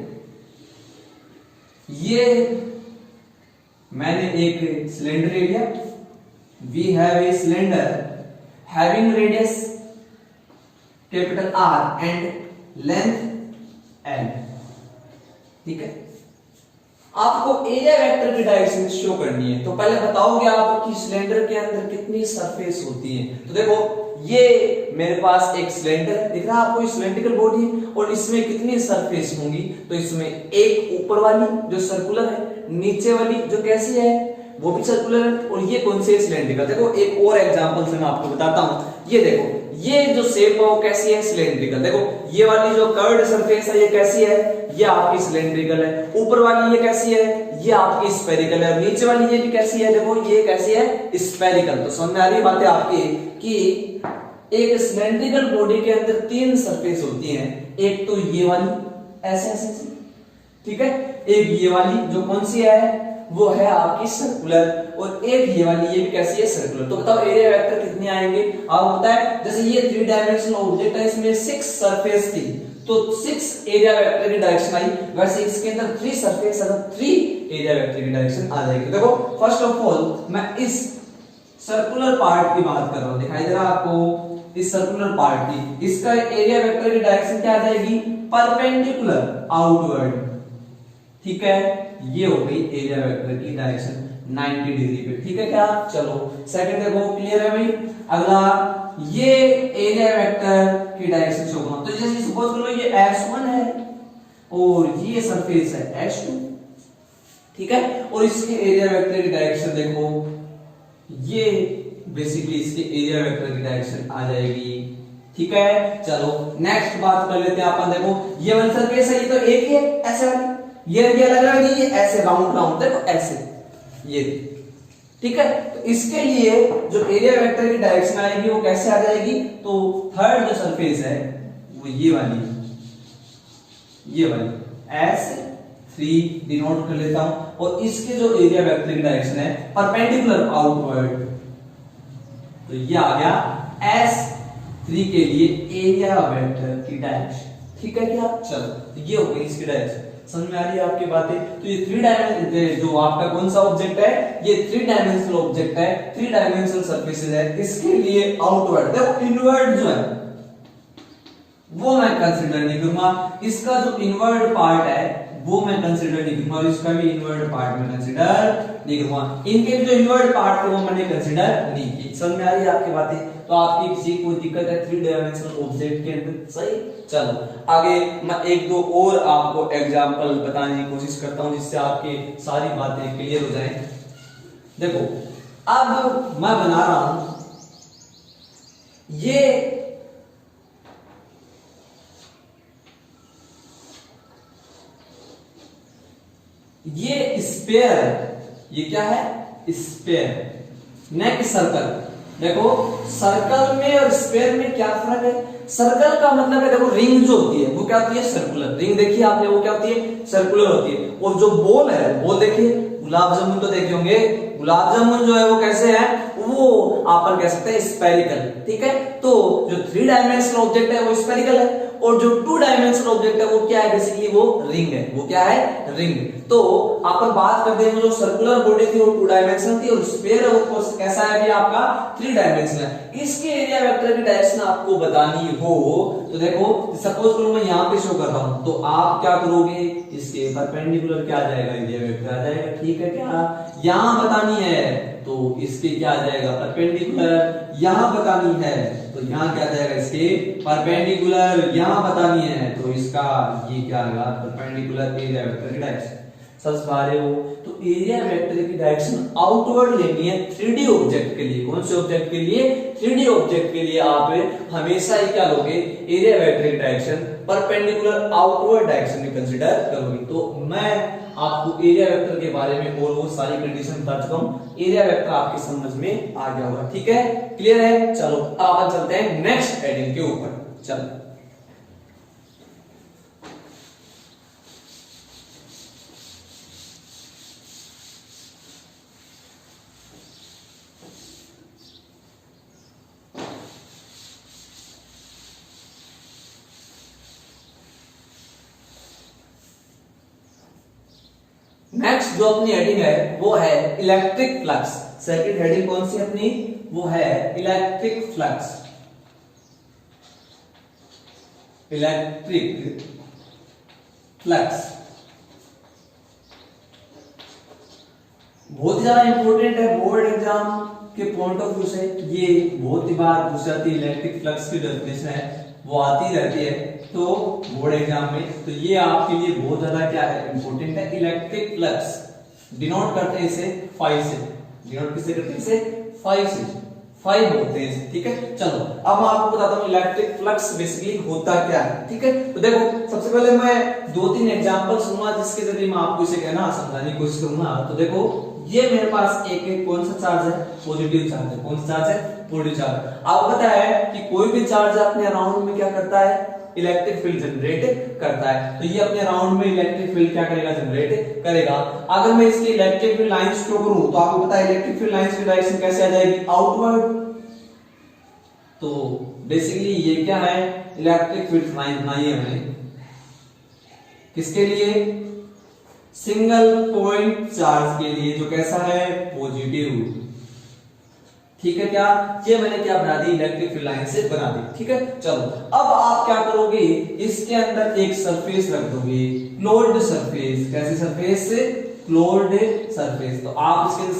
ये मैंने एक सिलेंडर ले लिया, we have a cylinder having radius capital R and length L। ठीक है, आपको एरिया वेक्टर की डायरेक्शन शो करनी है, तो पहले बताओगे आप कि सिलेंडर के अंदर कितनी सरफेस होती है। तो देखो ये मेरे पास एक सिलेंडर दिख रहा है आपको, सिलेंड्रिकल बॉडी, और इसमें कितनी सरफेस होंगी, तो इसमें एक ऊपर वाली जो सर्कुलर है, नीचे वाली जो कैसी है वो भी सर्कुलर है, और ये कौन सी है, सिलेंड्रिकल। देखो एक और एग्जांपल से मैं आपको बताता हूं। ये देखो, ये जो शेप है वो कैसी है, सिलेंड्रिकल। देखो ये वाली जो कर्व्ड सरफेस है ये कैसी है, ये आपकी सिलेंड्रिकल है। ऊपर वाली ये कैसी है, ये आपकी स्फेरिकल है। और नीचे वाली ये भी कैसी है, देखो ये कैसी है, स्फेरिकल। तो समझ में आ रही बातें आपकी कि एक सिलेंड्रिकल बॉडी के अंदर तीन सरफेस होती हैं, एक तो ये वाली ऐसे ऐसे, ठीक है, एक ये वाली जो कौन सी है, वो है आपकी सर्कुलर, और एक ये वाली, ये भी कैसी है, सर्कुलर। तो बताओ एरिया वेक्टर कितने आएंगे, आपको पता है। जैसे ये थ्री डायमेंशनल ऑब्जेक्ट है, इसमें 6 सरफेस थी, तो 6 एरिया वेक्टर की डायरेक्शन आई। वैसे इसके अंदर 3 सरफेस है, तो 3 एरिया वेक्टर की डायरेक्शन आ जाएगी। देखो फर्स्ट ऑफ ऑल मैं इस सर्कुलर पार्ट की बात कर रहा हूं, दिखाई दे रहा है आपको, इस सर्कुलर पार्ट की, इसका एरिया वेक्टर की डायरेक्शन क्या आ जाएगी, परपेंडिकुलर आउटवर्ड। ठीक है, ये हो गई एरिया वेक्टर की डायरेक्शन 90 डिग्री पे। ठीक है क्या, चलो सेकंड देखो, क्लियर है भाई। अगला ये एरिया वेक्टर की डायरेक्शन शो करना, तो जैसे सपोज करो ये S1 है और ये सरफेस है S2, ठीक है, और इसके एरिया वेक्टर की डायरेक्शन देखो, ये बेसिकली इसके एरिया वेक्टर की डायरेक्शन आ जाएगी। ठीक है, चलो नेक्स्ट बात कर लेते हैं अपन। देखो ये वाली सरफेस है, ये तो एक ही है ऐसे वाली, ये अलग अलग, ये ऐसे राउंड राउंड, देखो ऐसे ये, ठीक है। तो इसके लिए जो एरिया वेक्टर की डायरेक्शन आएगी वो कैसे आ जाएगी, तो थर्ड जो सरफेस है वो ये वाली S3 डिनोट कर लेता हूं, और इसके जो एरिया वेक्टर की डायरेक्शन है परपेंडिकुलर आउटवर्ड, तो ये आ गया S3 के लिए एरिया वेक्टर की डायरेक्शन। ठीक है क्या, चलो तो ये हो गई इसकी डायरेक्शन। समझ में आ रही है आपकी बातें। तो ये 3 डायमेंशनल जो आपका कौन सा ऑब्जेक्ट है, ये 3 डायमेंशनल ऑब्जेक्ट है, 3 डायमेंशनल सरफेसेस है, इसके लिए आउटवर्ड। देखो इनवर्ड जो है वो मैं कंसीडर नहीं करूंगा, इसका जो इनवर्ड पार्ट है वो मैं कंसीडर नहीं करूंगा, और इसका भी इनवर्ड पार्ट में कंसीडर नहीं करूंगा। इनके जो इनवर्ड पार्ट थे वो मैंने कंसीडर नहीं की। समझ में आ रही है आपकी बातें। तो आपकी किसी कोई दिक्कत है 3 डायमेंशनल ऑब्जेक्ट के अंदर, सही। चलो आगे मैं एक दो और आपको एग्जांपल बताने की कोशिश करता हूं जिससे आपकी सारी बातें क्लियर हो जाएं। देखो अब मैं बना रहा हूं ये स्फीयर है, ये क्या है, स्फीयर। नेक्स्ट सर्कल, देखो सर्कल में और स्फीयर में क्या फर्क है। सर्कल का मतलब है, देखो रिंग जो होती है वो क्या होती है, सर्कुलर। रिंग देखिए आपने, वो क्या होती है, सर्कुलर होती है। और जो बॉल है, बॉल देखिए गुलाब जामुन तो देखे होंगे, गुलाब जामुन जो है वो कैसे है, वो आप कह सकते हैं स्फेरिकल, ठीक है। तो जो 3 डायमेंशनल ऑब्जेक्ट है वो स्फेरिकल है, और जो 2 डायमेंशनल ऑब्जेक्ट है वो क्या है, बेसिकली वो रिंग है। वो क्या है, रिंग। तो अपन बात करते हैं जो सर्कुलर बॉडी थी वो 2 डायमेंशनल थी, और स्फीयर है वो कैसा है भी आपका 3 डायमेंशनल है। इसके एरिया वेक्टर की डायरेक्शन आपको बतानी हो तो देखो, सपोज करो मैं यहाँ पे शो कर रहा हूं, तो आप क्या करोगे, इसके परपेंडिकुलर क्या आ जाएगा, एरिया वेक्टर आ जाएगा, ठीक है। क्या यहां बतानी है तो इसके क्या आ जाएगा, परपेंडिकुलर। यहां बतानी है तो यहां क्या आ जाएगा, इसके परपेंडिकुलर। यहां बतानी है तो इसका ये क्या आएगा, परपेंडिकुलर एरिया वेक्टर की डायरेक्शन। समझ पा रहे हो? तो एरिया वेक्टर की डायरेक्शन आउटवर्ड लेनी है 3D ऑब्जेक्ट के लिए। कौन से ऑब्जेक्ट के लिए, 3D ऑब्जेक्ट के लिए आप हमेशा ही क्या लोगे, एरिया वेक्टर की डायरेक्शन परपेंडिकुलर आउटवर्ड डायरेक्शन में कंसीडर करोगे। तो मैं आपको एरिया वेक्टर के बारे में और वो सारी कंडीशन बता चुका हूं, एरिया वेक्टर आपकी समझ में आ गया होगा, ठीक है, क्लियर है। चलो अब अपन चलते हैं नेक्स्ट हेडिंग के ऊपर। चलो नेक्स्ट जो अपनी हेडिंग है वो है इलेक्ट्रिक फ्लक्स। सेकंड हेडिंग कौन सी अपनी, वो है इलेक्ट्रिक फ्लक्स। इलेक्ट्रिक फ्लक्स बहुत ज्यादा इंपॉर्टेंट है बोर्ड एग्जाम के पॉइंट ऑफ व्यू से। ये बहुत ही बार पूछ जाती है, इलेक्ट्रिक फ्लक्स की डेफिनेशन है वो आती रहती है तो बोर्ड एग्जाम में, तो ये आपके लिए बहुत ज्यादा क्या है, इंपॉर्टेंट है। इलेक्ट्रिक फ्लक्स डिनोट करते हैं इसे 5 से, डिनोट किससे करते हैं इसे, 5 से, 5 होते हैं, ठीक है। चलो अब मैं आपको बताता हूँ इलेक्ट्रिक फ्लक्स बेसिकली होता क्या है, ठीक है। तो देखो सबसे पहले मैं 2-3 एग्जांपल दूंगा जिसके जरिए मैं आपको इसे कहना समझाने की कोशिश करूंगा। तो देखो ये मेरे पास एक कौन सा चार्ज है, पॉजिटिव चार्ज है। कौन सा चार्ज है, पॉजिटिव चार्ज। आपको पता है कि कोई भी चार्ज अपने अराउंड में क्या करता है, इलेक्ट्रिक फील्ड जनरेट करता है। तो ये अपने राउंड में इलेक्ट्रिक फील्ड क्या करेगा, जनरेट करेगा। अगर मैं इसकी इलेक्ट्रिक फील्ड लाइंस ड्रॉ करूं तो आपको पता है इलेक्ट्रिक फील्ड लाइंस की डायरेक्शन कैसे आ जाएगी, आउटवर्ड। तो बेसिकली ये क्या है, इलेक्ट्रिक फील्ड लाइन बनाई है हमने किसके लिए, सिंगल पॉइंट चार्ज के लिए जो कैसा है, पॉजिटिव, ठीक है। क्या ये मैंने क्या बना दी, इलेक्ट्रिक फील्ड लाइन से बना दी, ठीक है। चलो अब आप क्या करोगे, इसके अंदर एक सरफेस रख दोगे, क्लोज्ड सरफेस। कैसी सरफेस, क्लोज्ड सरफेस। तो आप इसके अंदर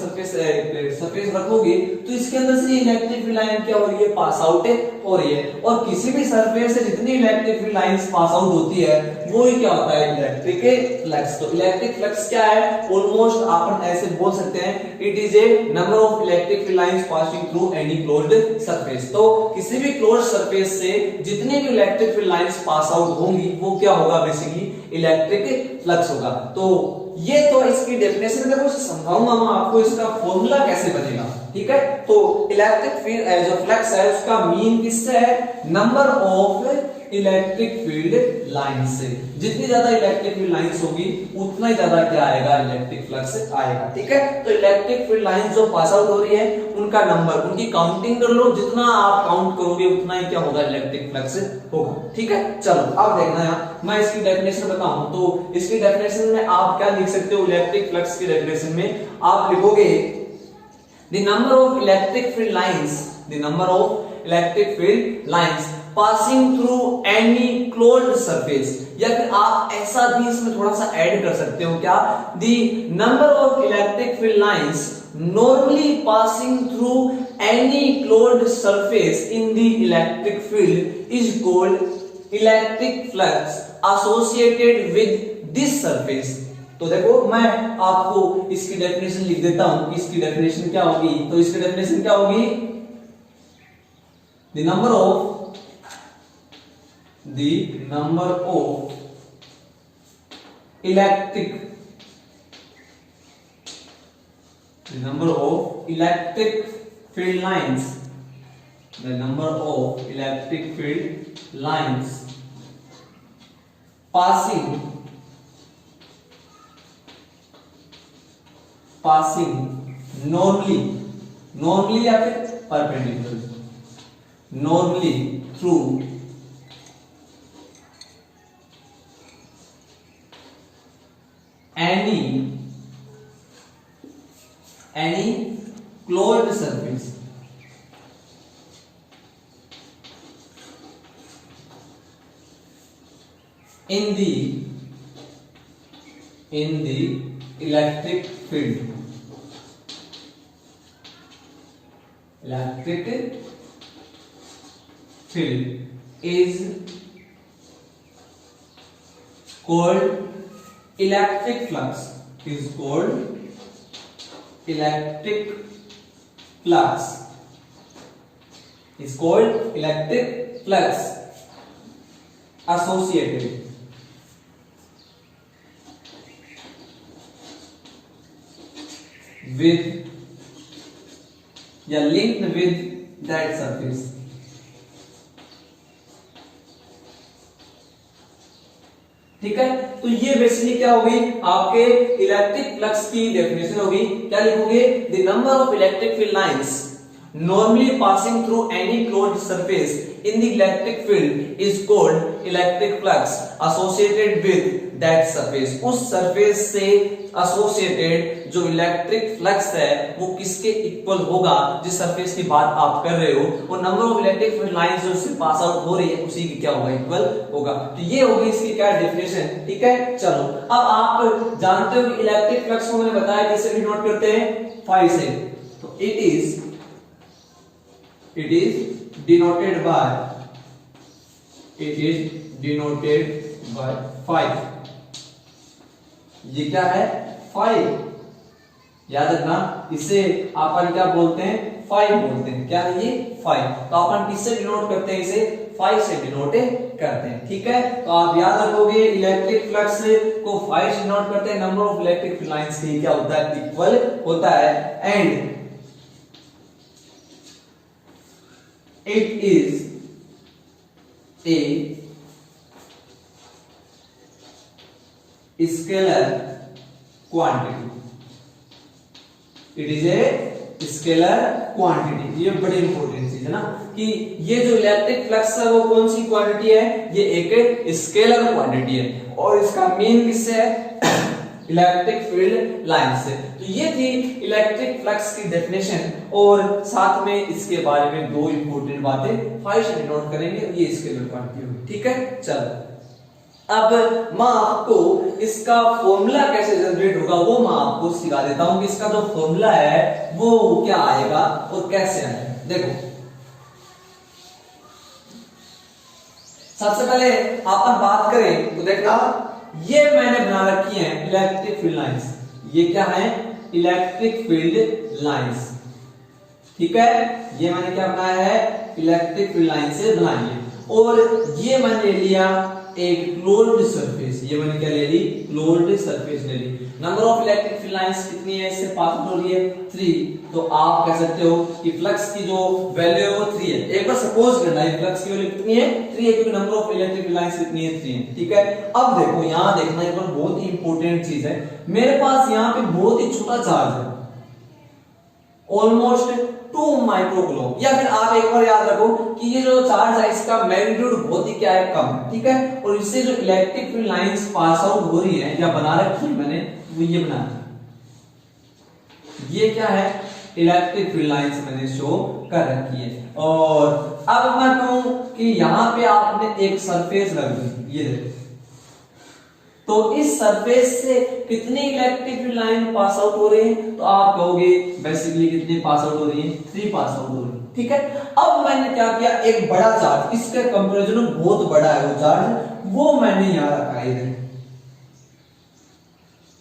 सरफेस रखोगे तो इसके अंदर से इलेक्ट्रिक फील्ड लाइन क्या हो रही है, पास आउट हो रही है। और किसी भी सरफेस से जितनी electric field lines pass out होती है वो ही क्या होता है, इलेक्ट्रिक फ्लक्स। तो इलेक्ट्रिक फ्लक्स क्या है, ऑलमोस्ट आप ऐसे बोल सकते हैं, it is a number of electric field lines passing through any closed surface. तो किसी भी क्लोज्ड सरफेस से जितनी भी electric field lines pass out होंगी वो क्या होगा, बेसिकली इलेक्ट्रिक फ्लक्स होगा। तो ये तो इसकी डेफिनेशन देखो समझाऊंगा मैं आपको, इसका फॉर्मूला कैसे बनेगा, ठीक है। तो इलेक्ट्रिक फील्ड जो फ्लक्स है उसका मीन किससे है, number of electric field lines से। जितनी ज्यादा इलेक्ट्रिक फील्ड लाइंस होगी उतना ही ज्यादा क्या आएगा, इलेक्ट्रिक फ्लक्स आएगा, ठीक है। तो इलेक्ट्रिक फील्ड लाइंस जो पास आउट हो रही है उनका नंबर, उनकी काउंटिंग कर लो, जितना आप काउंट करोगे उतना ही क्या होगा, इलेक्ट्रिक फ्लक्स होगा, ठीक है। चलो अब देखना है, मैं इसकी डेफिनेशन बताऊं तो इसकी डेफिनेशन में आप क्या लिख सकते हो, इलेक्ट्रिक फ्लक्स की डेफिनेशन में आप लिखोगे the number of electric field lines, the number of electric field lines passing through any closed surface. या फिर आप ऐसा भी इसमें थोड़ा सा ऐड कर सकते हो, क्या, the number of electric field lines normally passing through any closed surface in the electric field is called electric flux associated with this surface। तो देखो मैं आपको इसकी डेफिनेशन लिख देता हूं, इसकी डेफिनेशन क्या होगी, तो इसकी डेफिनेशन क्या होगी, the number of electric the number of electric field lines, the number of electric field lines passing passing normally या फिर perpendicular, normally through any closed surface in the electric field is called electric flux, is called electric flux, is called electric flux associated with या linked with that surface. ठीक है, तो ये basically क्या होगी आपके इलेक्ट्रिक फ्लक्स की definition होगी। क्या लिखोगे? The number of electric field lines normally passing through any closed surface in the electric field is called electric flux associated with that surface। उस surface से associated जो इलेक्ट्रिक फ्लक्स है वो किसके इक्वल होगा? जिस सरफेस की बात आप कर रहे हो वो number of electric field lines जो उससे पास आउट हो रही है उसी की क्या होगा? इक्वल होगा। तो ये होगी इसकी क्या डेफिनेशन। ठीक है, चलो अब आप जानते हो कि इलेक्ट्रिक फ्लक्स को मैंने बताया किससे डिनोट करते हैं? फाई से। तो it is denoted by phi। ये क्या है? फाई। याद रखना इसे अपन क्या बोलते हैं? फाई बोलते हैं। क्या है ये? फाई। तो अपन किससे डिनोट करते हैं? इसे फाई से डिनोट करते हैं। ठीक है, तो आप याद रखोगे इलेक्ट्रिक फ्लक्स को फाई से डिनोट करते हैं। नंबर ऑफ इलेक्ट्रिक लाइंस की क्या होता है? इक्वल होता है। And it is a scalar quantity। it is a scalar quantity। ये बड़ी इंपॉर्टेंट चीज है ना कि ये जो इलेक्ट्रिक फ्लक्स है वो कौन सी क्वांटिटी है? ये एक स्केलर क्वांटिटी है और इसका मीन किससे है? इलेक्ट्रिक फील्ड लाइन से। तो ये थी इलेक्ट्रिक फ्लक्स की डेफिनेशन और साथ में इसके बारे में दो इंपॉर्टेंट बातें फाई से डिनोट करेंगे। ये स्केलर क्वांटिटी होगी। ठीक है, चलो अब मैं आपको इसका फॉर्मूला कैसे जनरेट होगा वो मैं आपको सिखा देता हूं कि इसका जो फॉर्मूला है वो क्या आएगा और कैसे आएगा। देखो सबसे पहले अपन बात करें तो देखा ये मैंने बना रखी है इलेक्ट्रिक फील्ड लाइंस। ये क्या है? Electric field lines. ठीक है, ये मैंने क्या बनाया है? इलेक्ट्रिक फील्ड लाइन से बनाई है। और ये मैंने लिया एक क्लोज्ड सरफेस। ये मैंने क्या ले ली? क्लोज्ड सरफेस ले ली। Number of electric field lines कितनी है? इससे पास हो रही है 3। तो आप कह सकते हो कि फ्लक्स की जो वैल्यू है वो 3 है। एक बार सपोज करना है फ्लक्स की वैल्यू कितनी है? 3 है, क्योंकि number of electric field lines कितनी है? 3 है। ठीक है, अब देखो यहां देखना एक बार बहुत ही इंपॉर्टेंट चीज है। मेरे पास यहां पे बहुत ही छोटा चार्ज है, ऑलमोस्ट 2 माइक्रोकूलम। या फिर आप एक बार याद रखो कि ये जो चार्ज है इसका मैग्नीट्यूड बहुत ही क्या है? कम है। ठीक है, और इससे जो electric field lines pass out हो रही है या बना रखी है मैंने वो ये बना दी। ये क्या है? इलेक्ट्रिक फील्ड लाइंस मैंने शो कर रखी है। और अब मैं कहूं कि यहां पे आपने एक सरफेस रख दी, ये देखो, तो इस सरफेस से कितनी electric field line pass out हो रही है? तो आप कहोगे बेसिकली कितनी पास आउट हो रही है? 3 पास आउट हो रही है। ठीक है, अब मैंने क्या किया? एक बड़ा चार्ज, इसके कंपैरिजन में बहुत बड़ा है वो चार्ज, वो मैंने यहां रखा है इधर।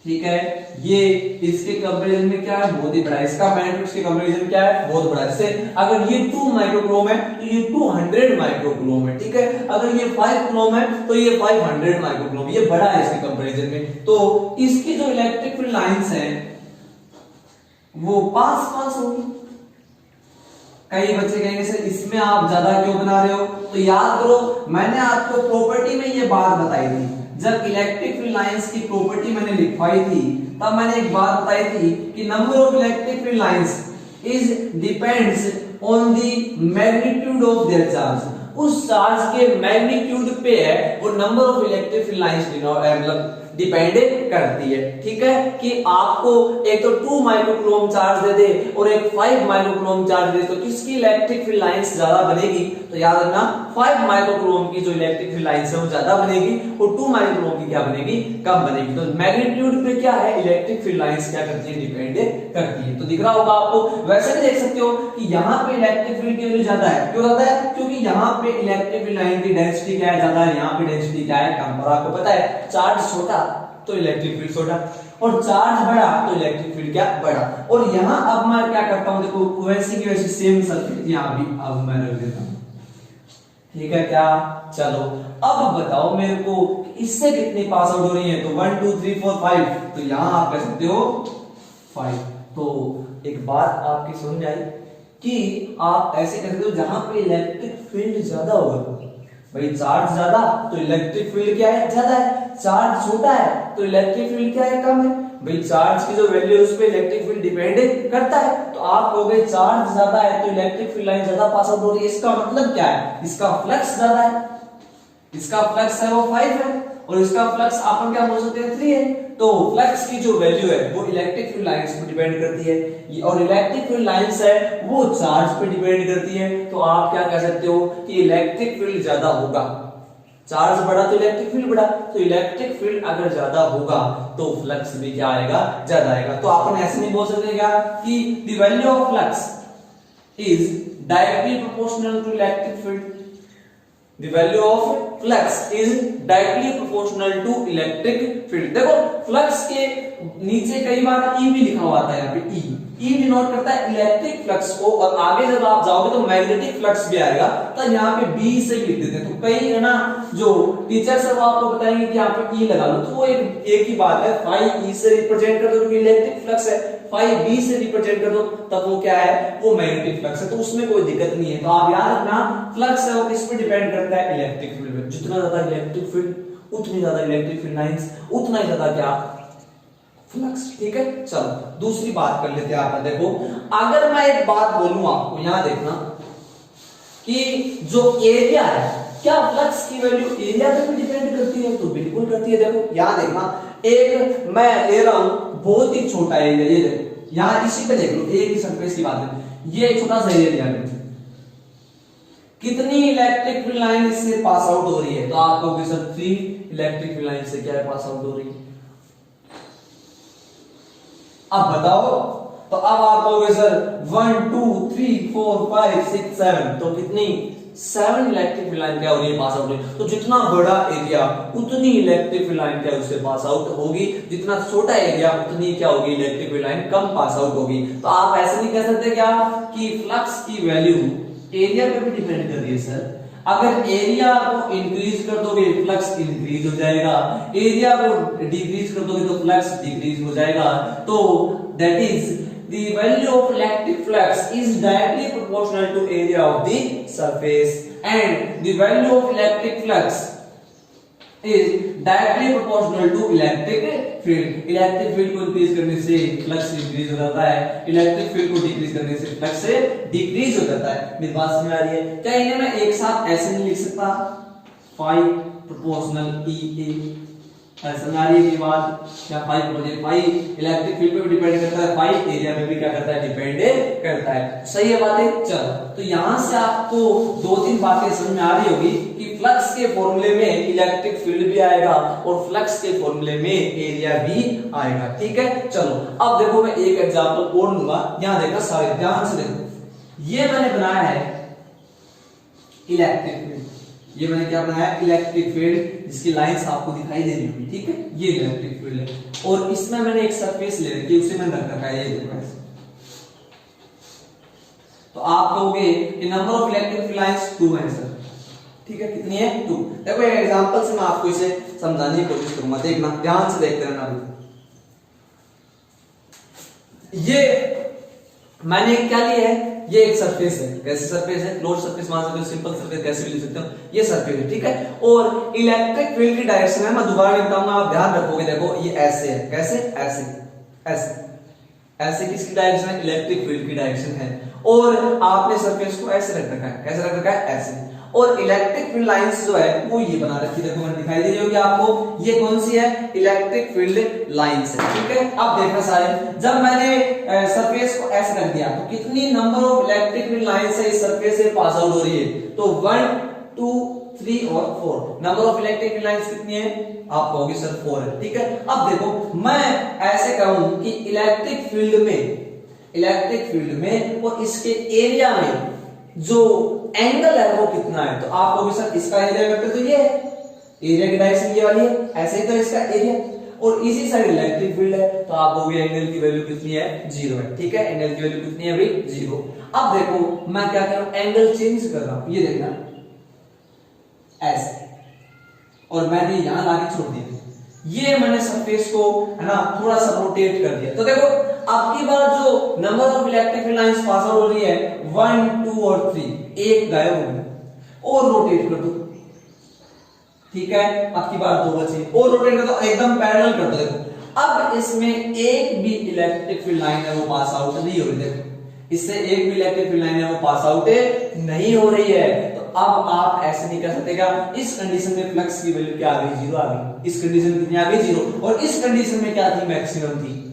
ठीक है, ये इसके कंपैरिजन में क्या है? बहुत ही बड़ा है। इसका मैग्नीट्यूड इसके कंपैरिजन में क्या है? बहुत बड़ा है। इससे अगर ये 2 माइक्रोकूलम है तो ये 200 माइक्रोकूलम है। ठीक है, अगर ये 5 कूलम है तो ये 500 माइक्रोकूलम। ये बड़ा है इसके कंपैरिजन में। तो इसकी जो इलेक्ट्रिक फील्ड लाइंस हैं वो पास होंगी। कई बच्चे कहेंगे सर इसमें आप ज्यादा क्यों बना रहे हो? तो याद करो मैंने आपको प्रॉपर्टी में ये बात बताई थी, जब इलेक्ट्रिक फील्ड लाइंस की प्रॉपर्टी मैंने लिखवाई थी तब मैंने एक बात बताई थी कि number of electric field lines is depends on the magnitude of their charge. उस चार्ज के मैग्नीट्यूड पे है वो number of electric field lines मतलब डिपेंड करती है। ठीक है कि आपको एक तो 2 माइक्रोकूलम चार्ज दे दे और एक 5 माइक्रोकूलम चार्ज दे तो किसकी इलेक्ट्रिक फील्ड लाइंस ज्यादा बनेगी? तो याद रखना 5 माइक्रोकूलम की जो इलेक्ट्रिक फील्ड लाइंस है वो ज्यादा बनेगी और 2 माइक्रोकूलम की क्या बनेगी? कम बनेगी। तो मैग्नीट्यूड पे क्या है इलेक्ट्रिक फील्ड लाइंस क्या करती है? डिपेंड करती है। तो दिख रहा होगा आपको। वैसे भी देख सकते हो कि यहाँ पे इलेक्ट्रिक फील्ड की वैल्यू ज्यादा है। क्यों ज्यादा है? क्योंकि यहाँ पे इलेक्ट्रिक फील्ड लाइन की डेंसिटी क्या है? ज्यादा है। यहाँ पे डेंसिटी क्या है? कम। और आपको पता है चार्ज छोटा तो इलेक्ट्रिक फील्ड छोटा और चार्ज बड़ा तो इलेक्ट्रिक फील्ड क्या? बड़ा। और यहाँ अब मैं क्या करता हूँ, देखो वैसे की वैसे सेम सर्किट यहाँ भी अब मैं रख देता हूँ। ठीक है क्या? चलो अब बताओ मेरे को इससे कितनी पास आउट हो रही है? तो 1 2 3 4 5। तो यहाँ आप कह सकते हो 5। तो एक बात आपकी समझ आई कि आप ऐसे कह सकते हो जहां पे इलेक्ट्रिक फील्ड ज्यादा होगा, भाई चार्ज ज्यादा तो इलेक्ट्रिक फील्ड क्या है? ज्यादा है। चार्ज छोटा है तो इलेक्ट्रिक फील्ड क्या है? कम है। भाई चार्ज की जो वैल्यू है उस पे इलेक्ट्रिक फील्ड डिपेंड करता है। तो आप कहोगे चार्ज ज्यादा है तो इलेक्ट्रिक फील्ड लाइन ज्यादा पास आउट हो रही है। इसका मतलब क्या है? इसका फ्लक्स ज्यादा है। इसका फ्लक्स है वो 5 है और इसका फ्लक्स अपन क्या बोल सकते हैं? 3 है। तो फ्लक्स की जो वैल्यू है वो इलेक्ट्रिक फील्ड लाइंस पे डिपेंड करती है और इलेक्ट्रिक फील्ड लाइंस है वो चार्ज पे डिपेंड करती है। तो आप क्या कह सकते हो कि इलेक्ट्रिक फील्ड ज्यादा होगा। चार्ज बढ़ा तो इलेक्ट्रिक फील्ड बढ़ा। तो इलेक्ट्रिक फील्ड अगर ज्यादा होगा तो फ्लक्स भी क्या आएगा? ज्यादा आएगा। तो अपन ऐसे नहीं बोल सकते क्या कि the value of flux is directly proportional to electric field. The value of flux is directly proportional to electric field। देखो फ्लक्स के नीचे कई बार E भी लिखा हुआ था। यहाँ पे E डिनोट करता है इलेक्ट्रिक फ्लक्स को और आगे जब आप जाओगे तो मैग्नेटिक फ्लक्स भी आएगा। तो यहाँ पे B से भी लिख देते हैं। तो कई है ना जो टीचर सब आपको बताएंगे कि यहाँ पे E लगा लो तो वो एक ही बात है। फाई E से रिप्रेजेंट कर दो क्योंकि इलेक्ट्रिक फ्लक्स है, फाई B से रिप्रेजेंट कर दो तब वो क्या है? वो मैग्नेटिक फ्लक्स है। तो उसमें कोई दिक्कत नहीं है। तो आप याद रखना फ्लक्स है वो किस पे डिपेंड करता है? इलेक्ट्रिक फील्ड पे। जितना ज्यादा इलेक्ट्रिक फील्ड उतनी ज्यादा इलेक्ट्रिक फील्ड लाइंस उतना ही ज्यादा क्या? फ्लक्स। ठीक है चलो दूसरी बात कर लेते हैं। आप देखो अगर मैं एक बात बोलूं आपको, यहां देखना कि जो एरिया है क्या फ्लक्स की वैल्यू एरिया पे भी डिपेंड करती है? तो बिल्कुल करती है। देखो यहां देखना एक मैं ले रहा हूं बहुत ही छोटा एरिया, ये देखो यहां इसी पे देख लो एक ही सरफेस की बात है, ये छोटा सा एरिया है। कितनी इलेक्ट्रिक फील्ड लाइन इससे पास आउट हो रही है? तो आप कहोगे सर 3 इलेक्ट्रिक फील्ड लाइन से क्या है? पास आउट हो रही है। अब बताओ तो अब आप कहोगे सर 1 2 3 4 5 6 7 तो कितनी? 7 इलेक्ट्रिक फील्ड लाइन क्या हो रही है? पास आउट हो रही है। तो जितना बड़ा एरिया उतनी इलेक्ट्रिक फील्ड लाइन क्या उससे पास आउट होगी, जितना छोटा एरिया उतनी क्या होगी? इलेक्ट्रिक फील्ड लाइन कम पास आउट होगी। तो आप ऐसे नहीं कह सकते क्या कि फ्लक्स की वैल्यू एरिया पे भी डिपेंड कर रही है। सर अगर एरिया को इंक्रीज कर दोगे फ्लक्स इंक्रीज हो जाएगा, एरिया को डिक्रीज कर दोगे तो फ्लक्स डिक्रीज हो जाएगा। तो that is the value of electric flux is directly proportional to area of the surface and the value of electric flux is directly proportional to electric field। Electric field को increase करने से flux increase हो जाता है, electric field को decrease करने से flux decrease हो जाता है। मेरी बात समझ आ रही है क्या? इन्हें मैं एक साथ ऐसे नहीं लिख सकता फाई प्रोपोर्शनल E ऐसा ना रही की बात क्या? फाई इलेक्ट्रिक फील्ड पे भी डिपेंड करता है, फाई एरिया पे भी क्या करता है? डिपेंड करता है। सही है बातें? चलो तो यहां से आपको 2-3 बातें समझ में आ रही होगी कि फ्लक्स के फॉर्मूले में इलेक्ट्रिक फील्ड भी आएगा और फ्लक्स के फॉर्मूले में एरिया भी आएगा। ठीक है चलो अब देखो मैं एक एग्जांपल और लूंगा। यहां देखना सारे ध्यान से देखो, ये मैंने बनाया है इलेक्ट्रिक फील्ड। ये मैंने क्या बनाया? इलेक्ट्रिक फील्ड जिसकी लाइंस आपको दिखाई दे रही होगी। ठीक है ये इलेक्ट्रिक फील्ड है और इसमें मैंने एक सरफेस ले रखी है, उसे मैंने रख रखा है ये देखो। तो आप कहोगे कि number of electric field lines 2 है सर। ठीक है कितनी है? 2। देखो एक एग्जांपल से मैं आपको इसे समझाने की कोशिश करूंगा। देखना ध्यान से देखते रहना। ये मैंने क्या लिया है, ये एक सरफेस है, कैसे सरफेस है, क्लोज सरफेस मान सकते हो, सिंपल सरफेस कैसे भी लिख सकते हो, ये सरफेस है, ठीक है। और इलेक्ट्रिक फील्ड की डायरेक्शन है, मैं दोबारा लिखता हूं, आप ध्यान रखोगे, देखो ये ऐसे है, कैसे, ऐसे ऐसे ऐसे किसकी डायरेक्शन है, इलेक्ट्रिक फील्ड की डायरेक्शन है। और आपने सरफेस को ऐसे रख रखा है, कैसे रख रखा है, ऐसे। और इलेक्ट्रिक फील्ड लाइंस जो है वो ये बना रखी है, देखो मैंने दिखाई दे रही होगी आपको, ये कौन सी है, इलेक्ट्रिक फील्ड लाइंस है, ठीक है। अब देखना सारे, जब मैंने सरफेस को ऐसे रख दिया तो कितनी number of electric field lines है इस सरफेस से पास आउट हो रही है, तो 1 2 3 और 4 number of electric field lines कितनी है, आप कहोगे सर 4 है, ठीक है। अब देखो मैं ऐसे कहूं कि इलेक्ट्रिक फील्ड में और इसके एरिया में जो एंगल है वो कितना है, तो आप कहोगे सर इसका एरिया वेक्टर तो ये है, एरिया की डायरेक्शन ये वाली है, ऐसे ही तो इसका एरिया, और इसी साइड इलेक्ट्रिक फील्ड है, तो आप कहोगे एंगल की वैल्यू कितनी है, 0 है, ठीक है। एंगल की वैल्यू कितनी है भाई, 0। अब देखो मैं क्या कर रहा हूं, एंगल चेंज कर रहा हूं, ये देखना ऐसे, और मैंने यहां लाके छोड़ दिया, ये मैंने सरफेस को है ना थोड़ा सा रोटेट कर दिया, तो देखो अब की बार जो number of electric field lines pass out हो रही है 1 2 और 3, एक गायब हो गई, और रोटेट कर दो, ठीक है। अब की बार 2 बचे, और रोटेट कर दो, एकदम पैरेलल कर दो, देखो अब इसमें एक भी इलेक्ट्रिक फील्ड लाइन है वो पास आउट नहीं हो रही, देखो इससे एक भी इलेक्ट्रिक फील्ड लाइन है वो पास आउट नहीं हो रही है। तो अब आप ऐसे नहीं कर सकते क्या, इस कंडीशन में फ्लक्स की वैल्यू क्या आ गई, 0 आ गई, इस कंडीशन में कितनी आ गई, 0, और इस कंडीशन में क्या थी, मैक्सिमम थी,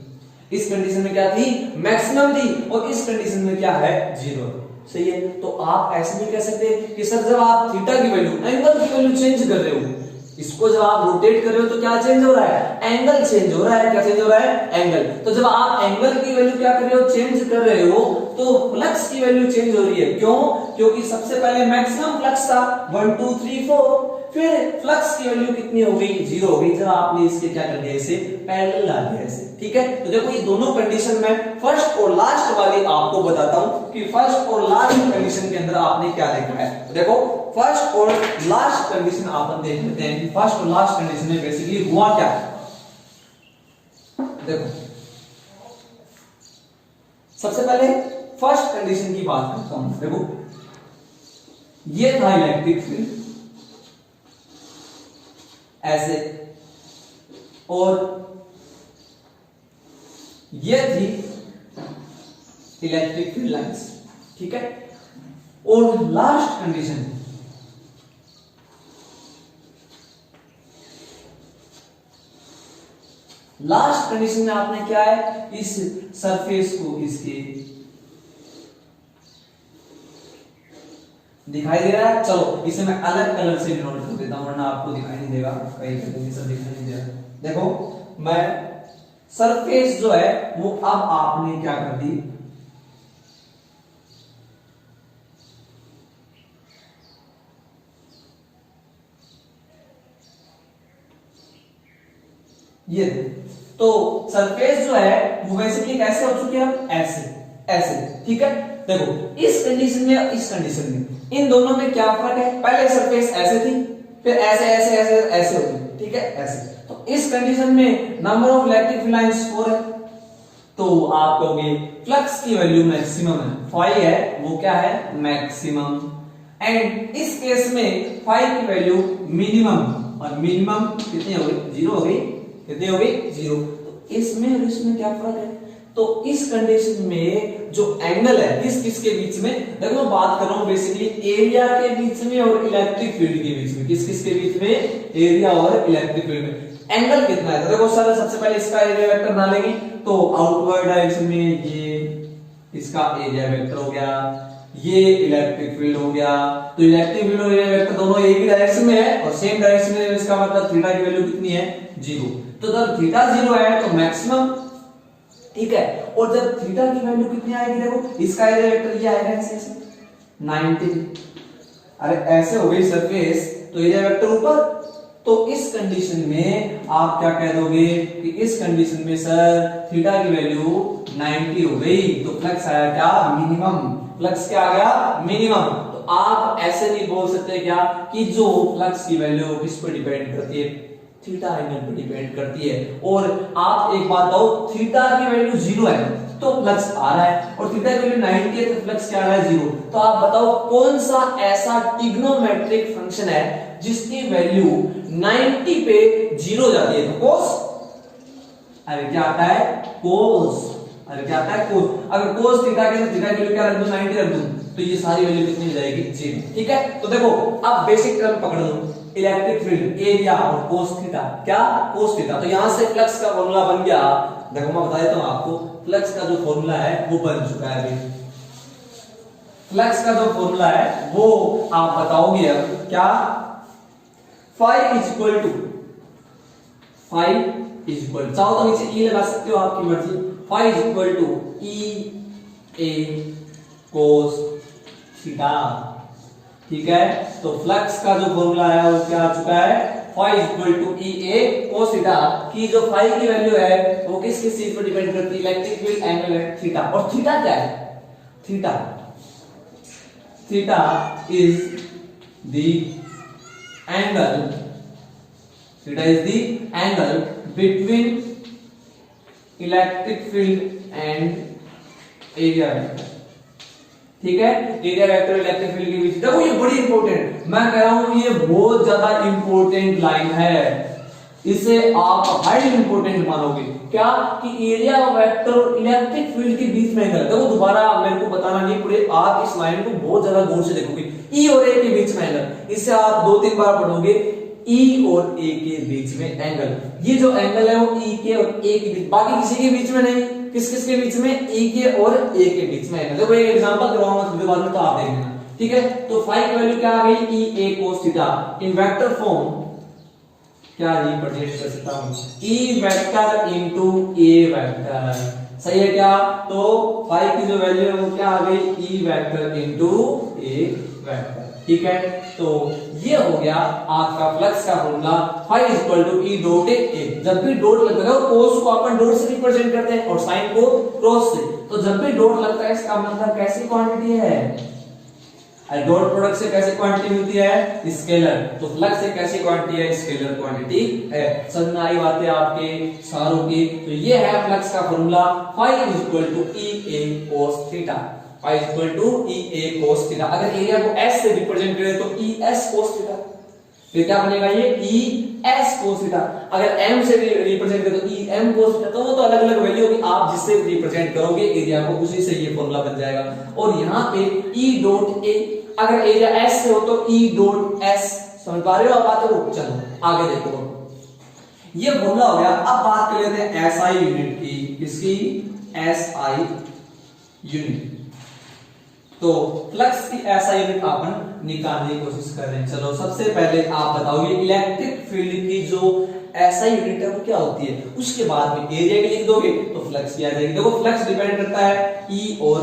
इस कंडीशन में क्या थी, मैक्सिमम थी, और इस कंडीशन में क्या है, 0, सही है। तो आप ऐसे नहीं कह सकते कि सर जब आप थीटा की वैल्यू, एंगल की वैल्यू चेंज कर रहे हो, इसको जब आप रोटेट कर रहे हो तो क्या चेंज हो रहा है, एंगल चेंज हो रहा है, क्या चेंज हो रहा है, एंगल। तो जब आप एंगल की वैल्यू क्या कर रहे हो, चेंज कर रहे हो, तो फ्लक्स की वैल्यू चेंज हो रही है, क्यों, क्योंकि सबसे पहले मैक्सिमम फ्लक्स था 1 2 3 4, फिर फ्लक्स की वैल्यू कितनी हो गई, 0 हो गई, जब आपने इसके क्या कर दिया, इसे पैरेलल ला दिया ऐसे, ठीक है। तो देखो ये दोनों कंडीशन में फर्स्ट और लास्ट वाली आपको बताता हूं कि फर्स्ट और लास्ट कंडीशन के अंदर आपने क्या देखा है। तो देखो फर्स्ट और लास्ट कंडीशन आप देख लेते हैं कि फर्स्ट और लास्ट कंडीशन में बेसिकली हुआ क्या। देखो सबसे पहले फर्स्ट कंडीशन की बात करता हूं, देखो ये था इलेक्ट्रिक फील्ड ऐसे, और ये थी इलेक्ट्रिक फील्ड लाइंस, ठीक है। और लास्ट कंडीशन, लास्ट कंडीशन में आपने क्या है, इस सरफेस को इसके दिखाई दे रहा है, चलो इसे मैं अलग कलर से डिनोट कर देता हूं वरना आपको दिखाई नहीं देगा, कहीं कहीं सब दिखाई नहीं देगा। देखो मैं सरफेस जो है वो अब आपने क्या कर दी, ये तो सरफेस जो है वो बेसिकली कैसे हो चुकी है, ऐसे ऐसे, ठीक है। देखो इस कंडीशन में और इस कंडीशन में इन दोनों में क्या फर्क है, पहले सरफेस ऐसे थी, फिर ऐसे ऐसे ऐसे ऐसे होती, ठीक है, ऐसे। तो इस कंडीशन में number of electric field lines 4 है, तो आप कहोगे फ्लक्स की वैल्यू मैक्सिमम है, 5 है, वो क्या है, मैक्सिमम। एंड इस केस में 5 की वैल्यू मिनिमम, और मिनिमम कितनी हो गई, 0 हो गई, कितनी हो गई, 0। तो इसमें और इसमें क्या फर्क है, तो इस कंडीशन में जो एंगल है किस किस के बीच में, देखो मैं बात कर रहा हूं बेसिकली एरिया के बीच में और इलेक्ट्रिक फील्ड के बीच में, किस किस के बीच में, एरिया और इलेक्ट्रिक फील्ड में एंगल कितना है। तो देखो सर सबसे पहले इसका एरिया वेक्टर डालेंगे, तो आउटवर्ड डायरेक्शन में ये इसका एरिया वेक्टर हो गया, ये इलेक्ट्रिक फील्ड हो गया, तो इलेक्ट्रिक फील्ड और एरिया वेक्टर दोनों एक ही डायरेक्शन में है और सेम डायरेक्शन में, इसका मतलब थीटा की वैल्यू कितनी है, 0। तो जब थीटा 0 है तो मैक्सिमम, ठीक है, और जब थीटा की वैल्यू कितनी आएगी, देखो इसका एरिया वेक्टर ये आएगा ऐसे 90, अरे ऐसे हो गई सरफेस तो एरिया वेक्टर ऊपर। तो इस कंडीशन में आप क्या कह दोगे कि इस कंडीशन में सर थीटा की वैल्यू 90 हो गई, तो फ्लक्स आया क्या, मिनिमम, फ्लक्स क्या आ गया, मिनिमम। तो आप ऐसे नहीं बोल सकते क्या कि जो फ्लक्स की वैल्यू किस पर डिपेंड करती है, थीटा एंगल पर डिपेंड करती है। और आप एक बात बताओ, थीटा की वैल्यू 0 है तो फ्लक्स आ रहा है, और थीटा की वैल्यू 90 है तो फ्लक्स क्या आ रहा है 0। तो आप बताओ कौन सा ऐसा ट्रिग्नोमेट्रिक फंक्शन है जिसकी वैल्यू 90 पे 0 जाती है? तो कोस, अरे क्या आता है कोस, अरे क्या आता है कोस। अगर कोस थीटा के तो थीटा की वैल्यू क्या रख दूं 90 रख दूं, तो ये सारी वैल्यू कितनी हो जाएगी 0। ठीक है, तो देखो अब बेसिक टर्म पकड़ लो, इलेक्ट्रिक फील्ड एरिया और कोस थीटा, क्या कोस थीटा। तो यहां से फ्लक्स का फॉर्मूला बन गया, देखो मैं बता देता हूं आपको, फ्लक्स का जो फॉर्मूला है वो बन चुका है अभी। फ्लक्स का जो फॉर्मूला है वो आप बताओगे अब क्या, phi is equal to, phi is equal, चाहो तो नीचे ई लगा सकते हो आपकी मर्जी, phi is equal to E A cos theta. ठीक है, तो फ्लक्स का जो फॉर्मूला है वो क्या आ चुका है, phi is equal to E A cos theta की जो फाई की वैल्यू है वो किस चीज पर डिपेंड करती है, इलेक्ट्रिक फील्ड एंगल थीटा। और थीटा क्या है, theta, theta is the angle, theta is the angle between electric field and area vector. ठीक है, एरिया वेक्टर इलेक्ट्रिक फील्ड के बीच, देखो ये बड़ी इंपॉर्टेंट, मैं कह रहा हूं ये बहुत ज्यादा इंपॉर्टेंट लाइन है, इसे आप हाईली इंपॉर्टेंट मानोगे। क्या कि एरिया वेक्टर और इलेक्ट्रिक फील्ड के बीच में एंगल, देखो दोबारा मेरे को बताना नहीं पड़े, आप इस लाइन को बहुत ज्यादा गौर से देखोगे, ई और ए के बीच में एंगल, इसे आप 2-3 बार पढ़ोगे, ई और ए के बीच में एंगल, ये जो एंगल है वो ई के और ए के बीच, बाकी किसी के बीच में नहीं, किस किस के बीच में, ई के और ए के बीच में एंगल। देखो एक एग्जांपल करवाऊंगा थोड़ी बाद में, तो आप देख लेना। ठीक है, तो फाई की वैल्यू क्या आ गई, E A cos theta, in vector form क्या रिप्रेजेंट कर सकता हूं, E vector into A vector, सही है क्या। तो फाई की जो वैल्यू है वो क्या आ गई, E vector into A vector. ठीक है, तो ये हो गया आपका फ्लक्स का formula, phi is equal to E dot A. जब भी डॉट लगता है, कोस को अपन डॉट से रिप्रेजेंट करते हैं और साइन को क्रॉस से, तो जब भी डॉट लगता है इसका मतलब कैसी क्वांटिटी है, डॉट प्रोडक्ट से कैसी क्वांटिटी मिलती है, स्केलर। तो फ्लक्स एक कैसी क्वांटिटी है, स्केलर क्वांटिटी है। समझ में आई बातें आपके सारों की। तो ये है फ्लक्स का formula, phi is equal to E A cos theta, phi is equal to E A cos theta. अगर एरिया को एस से रिप्रेजेंट करें तो ई एस कोस थीटा, फिर क्या बनेगा ये ई एस कोस थीटा। अगर एम से रिप्रेजेंट करें तो ई एम कोस थीटा, तो वो तो अलग अलग वैल्यू होगी, आप जिससे रिप्रेजेंट करोगे एरिया को उसी से ये फॉर्मूला बन जाएगा। और यहाँ पे ई डॉट ए, अगर एरिया एस से हो तो ई डॉट एस, समझ पा रहे हो आप बात को। चलो आगे देखो, ये फॉर्मूला हो गया। अब बात कर लेते हैं एसआई यूनिट की, किसकी, एसआई यूनिट। तो फ्लक्स की एसआई यूनिट अपन निकालने की कोशिश कर रहे हैं। चलो सबसे पहले आप बताओगे इलेक्ट्रिक फील्ड की जो एसआई यूनिट है वो क्या होती है, उसके बाद में एरिया की लिख दोगे तो फ्लक्स की आ जाएगी। देखो फ्लक्स डिपेंड करता है ई और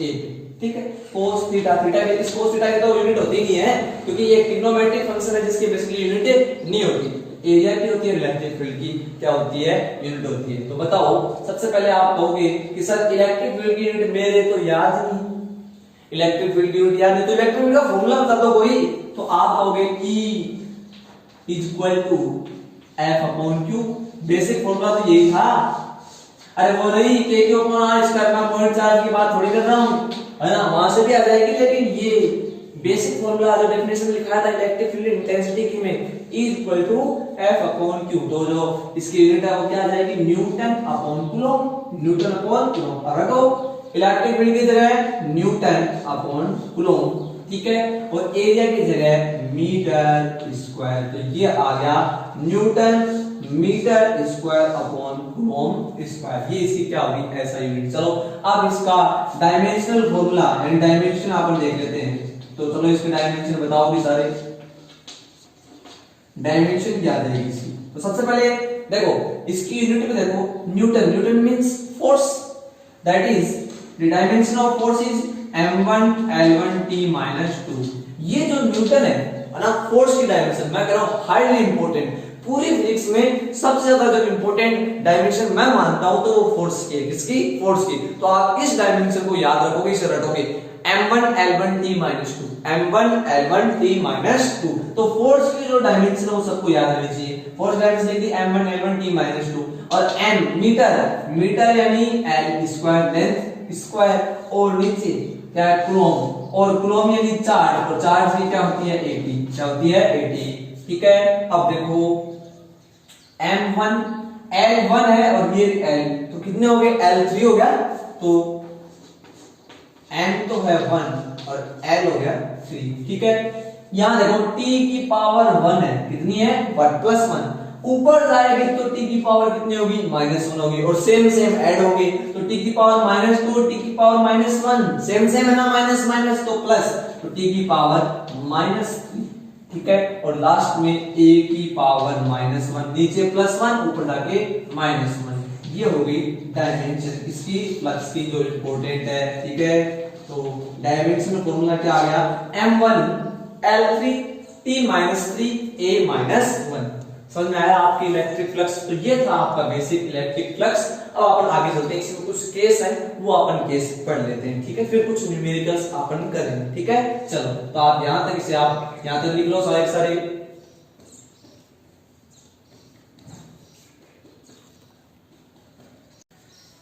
ए, ठीक है। कोस थीटा, थीटा के इस कोस थीटा की तो यूनिट होती नहीं है, क्योंकि ये ट्रिग्नोमेट्रिक फंक्शन है जिसकी बेसिकली यूनिट नहीं होती। एरिया की होती है, इलेक्ट्रिक फील्ड की क्या होती है, यूनिट होती है। तो बताओ सबसे पहले आप कहोगे कि सर इलेक्ट्रिक फील्ड की यूनिट मेरे तो याद नहीं, इलेक्ट्रिक फील्ड की यूनिट याद नहीं, तो इलेक्ट्रिक फील्ड का फॉर्मूला बता दो कोई। तो आप कहोगे E is equal to F upon Q, basic formula तो यही था। अरे वो नहीं K के ऊपर R स्क्वायर का पॉइंट चार्ज की बात थोड़ी कर रहा हूं, है ना, वहां से भी आ जाएगी, लेकिन ये बेसिक फॉर्मूला जो डेफिनेशन लिखा था इलेक्ट्रिक फील्ड इंटेंसिटी की में E is equal to F upon Q, तो जो इसकी यूनिट है वो क्या आ जाएगी, Newton upon coulomb, Newton upon coulomb. और रखो इलेक्ट्रिक फील्ड की जगह न्यूटन अपॉन कूलम, ठीक है, और एरिया की जगह मीटर स्क्वायर। तो ये आ गया newton metre square upon coulomb square, ये इसकी क्या होगी, ऐसा यूनिट। चलो अब इसका डायमेंशनल फॉर्मूला यानी डायमेंशन अपन देख लेते हैं। तो चलो इसके डायमेंशन बताओ भी सारे, डायमेंशन क्या आ जाएगी इसकी। तो सबसे पहले देखो इसकी यूनिट में देखो Newton, Newton means force, that is the dimension of force is m1 l1 t minus 2। ये जो न्यूटन है ना, फोर्स की डायमेंशन मैं कह रहा हूं हाईली इंपॉर्टेंट, पूरी फिजिक्स में सबसे ज्यादा जो इंपॉर्टेंट डायमेंशन मैं मानता हूं तो वो फोर्स की है। किसकी, फोर्स की। तो आप इस डायमेंशन को याद रखोगे, इसे रटोगे, m1l1t माइनस 2, m1l1t माइनस 2। तो फोर्स की जो डायमेंशन है वो सबको याद रहनी चाहिए। फोर्स डायमेंशन लिख दी m1l1t माइनस 2 और m मीटर यानी l स्क्वायर लेंथ स्क्वायर और नीचे क्या है कूलम और कूलम यानी चार्ज और चार्ज की क्या होती है 80, क्या होती है 80। ठीक है, अब देखो m1 l1 है और ये l, तो कितने हो गए l3 हो गया, तो m तो है 1 और l हो गया 3। ठीक है, यहां देखो t की पावर 1 है, कितनी है 1 प्लस 1, ऊपर जाएगी तो t की पावर कितनी होगी -1 होगी और सेम ऐड होगी, तो t की पावर -2 t की पावर -1 सेम है ना, माइनस माइनस तो प्लस, तो t की पावर -3। ठीक है, और लास्ट में a की पावर -1 नीचे +1 ऊपर जाके -1। ये होगी डायमेंशन इसकी फ्लक्स की जो इंपॉर्टेंट है। ठीक है, तो डायमेंशन फॉर्मूला क्या आ गया m1 l3 t -3 a -1। समझ में आया आपकी इलेक्ट्रिक फ्लक्स? तो ये था आपका बेसिक इलेक्ट्रिक फ्लक्स। अब अपन आगे चलते हैं, इसमें कुछ केस है वो अपन केस पढ़ लेते हैं। ठीक है, फिर कुछ न्यूमेरिकल्स अपन करेंगे। ठीक है, चलो तो आप यहां तक इसे आप यहां तक लिख लो सारे।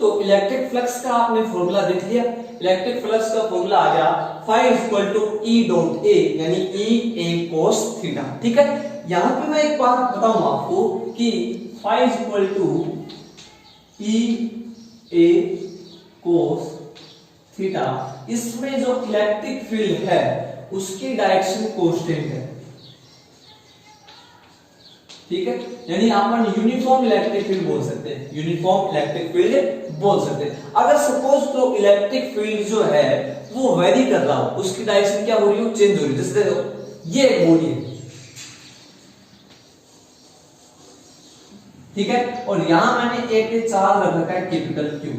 तो इलेक्ट्रिक फ्लक्स का आपने फॉर्मूला देख लिया। इलेक्ट्रिक फ्लक्स का फॉर्मूला आ गया phi = E डॉट A यानी E A cos थीटा। ठीक है, यहां पे मैं एक बात बताऊं आपको कि phi = E A cos theta, इसमें जो इलेक्ट्रिक फील्ड है उसकी डायरेक्शन कांस्टेंट है। ठीक है, यानी अपन यूनिफॉर्म इलेक्ट्रिक फील्ड बोल सकते हैं, यूनिफॉर्म इलेक्ट्रिक फील्ड बोल सकते हैं। अगर सपोज तो इलेक्ट्रिक फील्ड जो है वो वेरी कर रहा हो, उसकी डायरेक्शन क्या हो रही हो, चेंज हो रही है। जैसे देखो ये एक बॉडी है, ठीक है, और यहां मैंने एक चार्ज रख रखा है कैपिटल Q।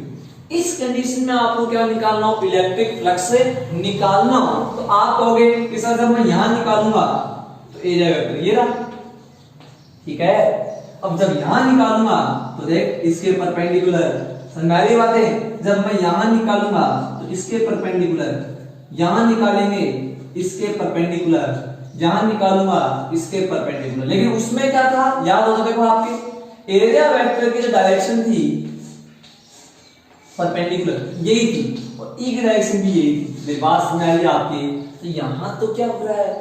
इस कंडीशन में आपको क्या निकालना हो, इलेक्ट्रिक फ्लक्स निकालना हो। तो आप कहोगे कि सर जब मैं यहां निकालूंगा तो एरिया वेक्टर ये रहा। ठीक है, अब जब यहां निकालूंगा तो देख इसके परपेंडिकुलर, समझ बात है, जब मैं यहां निकालूंगा तो इसके परपेंडिकुलर, यहां निकालेंगे इसके परपेंडिकुलर, यहां निकालूंगा इसके परपेंडिकुलर। लेकिन उसमें क्या था याद हो तो देखो, आपके एरिया वेक्टर की जो डायरेक्शन थी परपेंडिकुलर यही थी और ई की डायरेक्शन भी यही थी। मेरी बात समझ आ रही है आपकी? तो यहां तो क्या हो रहा है,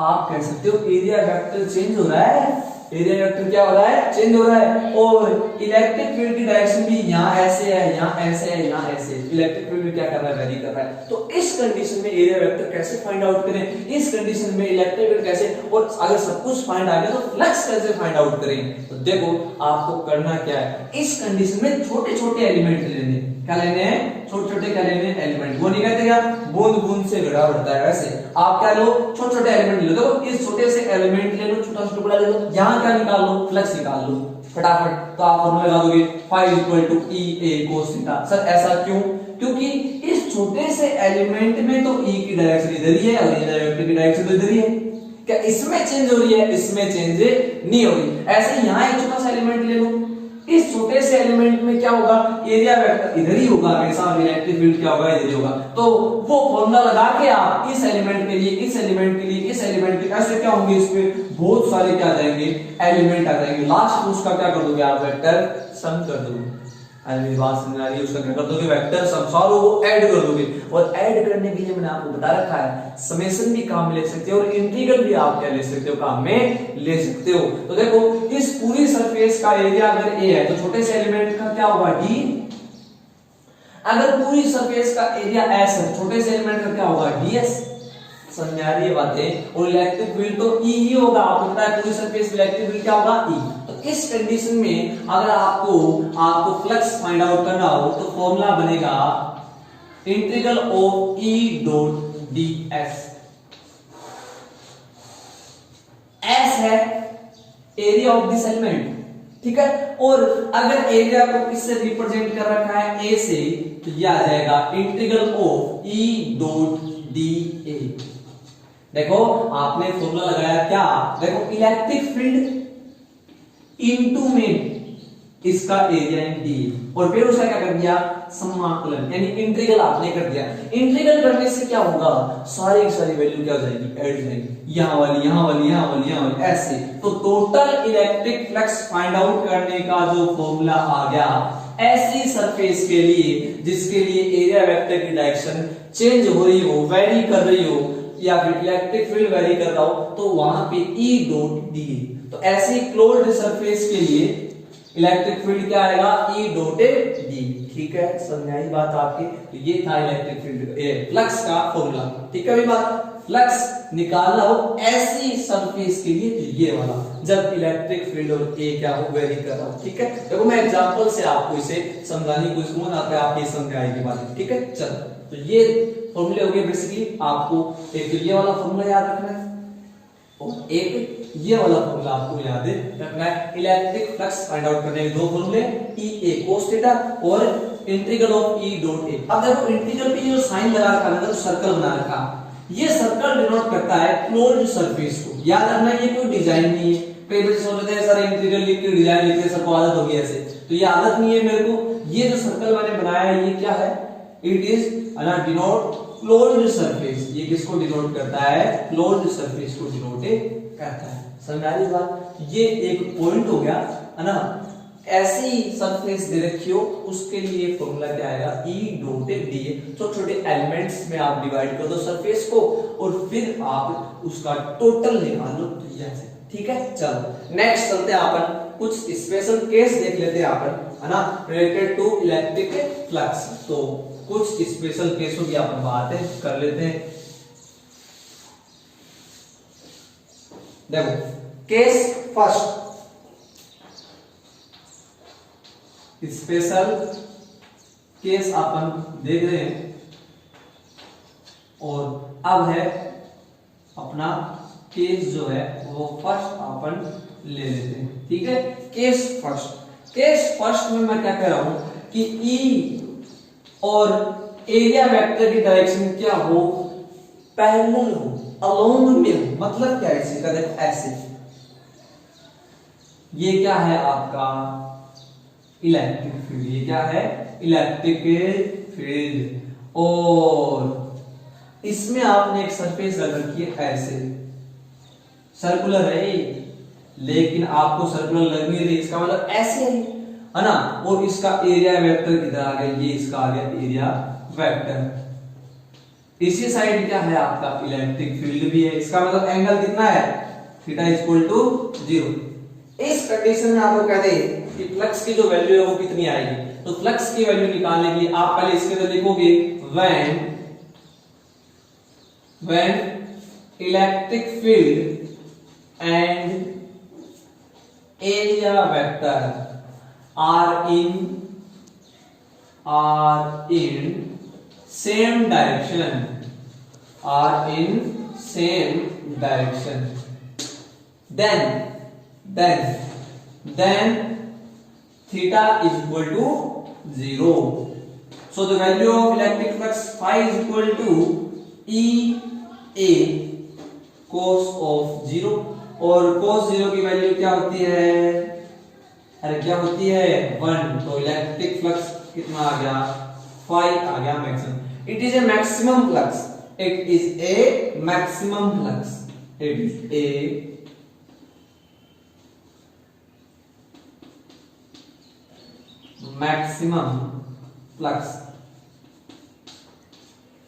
आप कह सकते हो एरिया वेक्टर चेंज हो रहा है, एरिया वेक्टर क्या हो रहा है, चेंज हो रहा है। और इलेक्ट्रिक फील्ड की डायरेक्शन भी यहाँ ऐसे है, यहाँ ऐसे है, यहाँ ऐसे। इलेक्ट्रिक फील्ड क्या कर रहा है, वेरी कर रहा है। तो इस कंडीशन में एरिया वेक्टर कैसे फाइंड आउट करें, इस कंडीशन में इलेक्ट्रिक फील्ड कैसे, और अगर सब कुछ फाइंड आ गया तो फ्लक्स कैसे फाइंड आउट करें। तो देखो आपको करना क्या है, इस कंडीशन में छोटे छोटे एलिमेंट लेने, क्या लेने हैं, छोटे छोटे क्या लेने एलिमेंट। वो नहीं कहते क्या बूंद बूंद से घड़ा बढ़ता है, वैसे आप क्या लो छोटे छोटे एलिमेंट ले लो। इस छोटे से एलिमेंट ले लो, छोटा टुकड़ा ले लो, यहां क्या निकाल लो, फ्लक्स निकाल लो फटाफट। तो आप फॉर्मूला लगा दोगे phi = E A cos theta. Sir ऐसा क्यों, क्योंकि इस छोटे से एलिमेंट में तो E की डायरेक्शन इधर ही है और एरिया वेक्टर की डायरेक्शन तो इधर ही है। क्या इसमें चेंज हो रही है, इसमें चेंज नहीं हो रही। ऐसे यहां एक छोटा सा एलिमेंट ले लो, इस छोटे से एलिमेंट में क्या होगा, एरिया वेक्टर इधर ही होगा हमेशा, इलेक्ट्रिक फील्ड क्या होगा, इधर ही होगा। तो वो फॉर्मूला लगा के आप इस एलिमेंट के लिए, इस एलिमेंट के लिए, इस एलिमेंट के ऐसे क्या होंगे, इसमें बहुत सारे क्या आ जाएंगे, एलिमेंट आ जाएंगे। लास्ट में उसका क्या कर दोगे आप, वेक्टर सम कर दोगे। मेरी बात समझ आ रही है? उसका क्या कर दोगे, वेक्टर सम, सारों को ऐड कर दोगे। और ऐड करने के लिए मैंने आपको बता रखा है समेशन भी काम में ले सकते हो और इंटीग्रल भी आप क्या ले सकते हो, काम में ले सकते हो। तो देखो इस पूरी सरफेस का एरिया अगर a है तो छोटे से एलिमेंट का क्या होगा d। अगर पूरी सरफेस का एरिया s है, छोटे से एलिमेंट का क्या होगा ds। समझ आ रही है बातें? और इलेक्ट्रिक फील्ड तो E ही होगा, आपको पता है पूरी सरफेस इलेक्ट्रिक फील्ड क्या होगा E। तो इस कंडीशन में अगर आपको फ्लक्स फाइंड आउट करना हो तो फॉर्मूला बनेगा integral of E dot ds। S है एरिया ऑफ दिस एलिमेंट, ठीक है। और अगर एरिया को किससे रिप्रेजेंट कर रखा है, a से, तो यह आ जाएगा integral of E dot da। देखो आपने फॉर्मूला लगाया क्या, देखो इलेक्ट्रिक फील्ड इनटू में इसका एरिया इन डी, और फिर उसका क्या कर दिया, समाकलन यानी इंटीग्रल आपने कर दिया। इंटीग्रल करने से क्या होगा, सारी की सारी वैल्यू क्या हो जाएगी, ऐड हो जाएगी, यहाँ वाली यहाँ वाली यहाँ वाली यहाँ वाली ऐसे। तो total electric flux find out करने का जो फॉर्मूला आ गया, ऐसी सरफेस के लिए जिसके लिए एरिया वेक्टर की डायरेक्शन चेंज हो रही हो, वेरी कर रही हो, या फिर इलेक्ट्रिक फील्ड वेरी कर रहा हो, तो वहां पे E डॉट डी। तो ऐसी क्लोज्ड सरफेस के लिए इलेक्ट्रिक फील्ड क्या आएगा, E डॉटेड डी। ठीक है, समझाई बात आपकी। तो ये था इलेक्ट्रिक फील्ड फ्लक्स का फॉर्मूला। ठीक है, बात फ्लक्स निकालना हो ऐसी सरफेस के लिए तो ये वाला, जब इलेक्ट्रिक फील्ड और ए क्या हो, वेरी कर रहा हो। ठीक है, देखो मैं एग्जांपल से आपको इसे समझाने की कोशिश करूंगा, ताकि आप ये समझ आएगी बात। ठीक है, चलो तो ये फॉर्मूले हो गए बेसिकली। आपको एक तो ये वाला फॉर्मूला याद रखना है और एक ये वाला फॉर्मूला आपको याद रखना है। इलेक्ट्रिक फ्लक्स फाइंड आउट करने के दो फॉर्मूले, E A cos थीटा और integral of E dot A। अब देखो इंटीग्रल पे जो साइन लगा रखा है, सर्कल बना रखा, ये सर्कल डिनोट करता है क्लोज्ड सरफेस को। याद रखना ये कोई डिजाइन नहीं है। कई बच्चे सोचते हैं सर इंटीग्रल लिख के डिजाइन लिख के सबको आदत हो गई ऐसे, तो ये आदत नहीं है मेरे को। ये जो सर्कल मैंने बनाया है ये क्या है, it is denote closed surface. ये किसको डिनोट करता है, क्लोज्ड सरफेस को डिनोट करता है। समझ आ रही बात। ये एक पॉइंट हो गया है ना, ऐसी सरफेस दे रखी हो उसके लिए फॉर्मूला क्या आएगा, E डॉट डी। छोटे छोटे एलिमेंट्स में आप डिवाइड कर दो सरफेस को और फिर आप उसका टोटल निकाल लो, तो ये ऐसे। ठीक है, चलो नेक्स्ट चलते हैं अपन कुछ स्पेशल केस देख लेते हैं अपन, है ना, रिलेटेड टू इलेक्ट्रिक फ्लक्स। तो कुछ स्पेशल केसों की अपन बातें कर लेते हैं। देखो केस फर्स्ट, स्पेशल केस अपन देख रहे हैं, और अब है अपना केस जो है वो फर्स्ट अपन ले लेते हैं। ठीक है, केस फर्स्ट। केस फर्स्ट में मैं क्या कह रहा हूं कि E और एरिया वेक्टर की डायरेक्शन क्या हो, पैरेलल हो, अलोंग में हो। मतलब क्या है इसका, देखो ऐसे, ये क्या है आपका इलेक्ट्रिक फील्ड, ये क्या है इलेक्ट्रिक फील्ड, और इसमें आपने एक सरफेस रख रखी है ऐसे, सर्कुलर है लेकिन आपको सर्कुलर लग नहीं रही, इसका मतलब ऐसे है ना। और इसका एरिया वेक्टर किधर आ गया, ये इसका आ गया एरिया वेक्टर। इसी साइड क्या है आपका इलेक्ट्रिक फील्ड भी है, इसका मतलब एंगल कितना है, थीटा इक्वल टू 0। इस कंडीशन में आपको कहते हैं कि फ्लक्स की जो वैल्यू है वो कितनी आएगी। तो फ्लक्स की वैल्यू निकालने के लिए आप पहले इसके अंदर लिखोगे when electric field and area vector are in same direction, then theta is equal to 0. So the value of electric flux phi is equal to E A cos of 0, और cos 0 की वैल्यू क्या होती है, अरे क्या होती है 1। तो इलेक्ट्रिक फ्लक्स कितना आ गया, phi आ गया maximum. It is a maximum flux, it is a maximum flux, it is a maximum flux.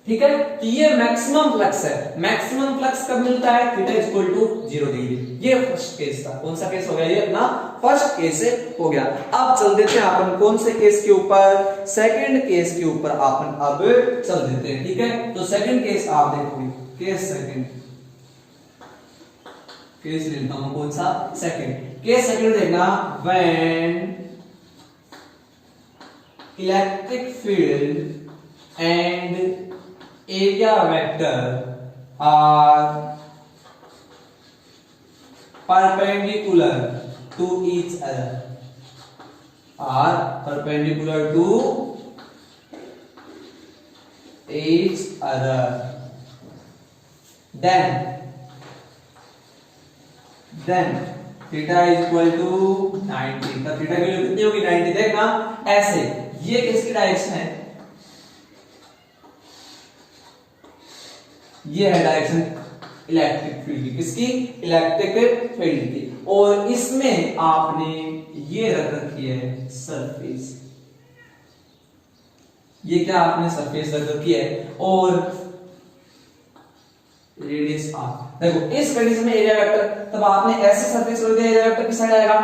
ठीक है, तो ये मैक्सिमम फ्लक्स है। मैक्सिमम फ्लक्स कब मिलता है, थीटा इक्वल टू 0 डिग्री। ये फर्स्ट केस था। कौन सा केस हो गया, ये अपना फर्स्ट केस हो गया। अब चल देते हैं अपन कौन से केस के ऊपर, सेकंड केस के ऊपर अपन अब चल देते हैं। ठीक है, तो सेकंड केस आप देखोगे, केस सेकंड, केस लेता हूं कौन सा, सेकंड। केस सेकंड देखना, when electric field and area vector are perpendicular to each other, then theta is equal to 90, तब थीटा की वैल्यू कितनी होगी 90। देखना ऐसे, ये किसकी डायरेक्शन है, ये है डायरेक्शन इलेक्ट्रिक फील्ड की, किसकी, इलेक्ट्रिक फील्ड की, और इसमें आपने ये रख रखी है सरफेस, ये क्या आपने सरफेस रख रखी है, और रेडियस आर। देखो इस कंडीशन में एरिया वेक्टर, तब आपने ऐसे सरफेस रख दिया, एरिया वेक्टर किस साइड आएगा,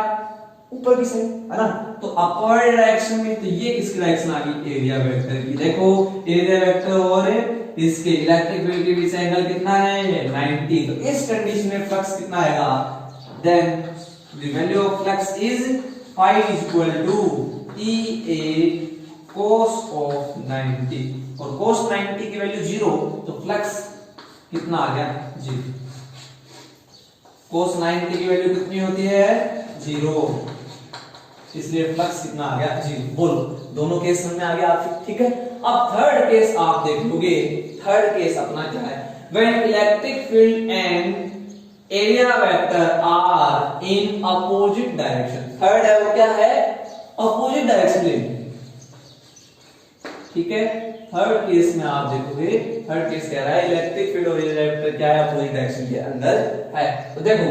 ऊपर की साइड, है ना, तो अपर डायरेक्शन में, तो ये किसकी डायरेक्शन आ गई, एरिया वेक्टर की। देखो एरिया वेक्टर और इसके इलेक्ट्रिक फील्ड के बीच एंगल कितना है 90, तो इस कंडीशन में फ्लक्स कितना आएगा, then the value of flux is phi is equal to EA cos of 90, और cos 90 की वैल्यू 0, तो फ्लक्स कितना आ गया 0। cos 90 की वैल्यू कितनी होती है 0, इसलिए फ्लक्स कितना आ गया 0। बोलो दोनों केस में आ गया आपके, ठीक है। अब थर्ड केस आप देख लोगे, थर्ड केस अपना क्या है, when electric field and area vector are in opposite direction। Third है वो क्या है, अपोजिट डायरेक्शन लेंगे, ठीक है। थर्ड केस में आप देखोगे, थर्ड केस कह रहा है इलेक्ट्रिक फील्ड और एरिया वेक्टर क्या है, अपोजिट डायरेक्शन के अंदर है। तो देखो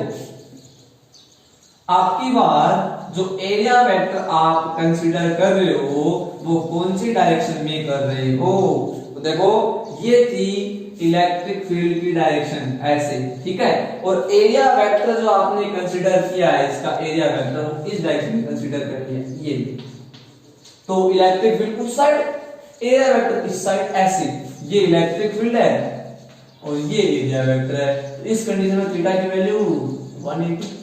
आपकी बार जो एरिया वेक्टर आप कंसीडर कर रहे हो वो कौन सी डायरेक्शन में कर रहे हो, तो देखो ये थी इलेक्ट्रिक फील्ड की डायरेक्शन ऐसे, ठीक है, और एरिया वेक्टर जो आपने कंसीडर किया है, इसका एरिया वेक्टर इस डायरेक्शन में कंसीडर कर लिया ये, तो इलेक्ट्रिक फील्ड उस साइड, एरिया वेक्टर इस साइड ऐसे, ये इलेक्ट्रिक फील्ड है और ये एरिया वेक्टर है। इस कंडीशन में थीटा की वैल्यू 180,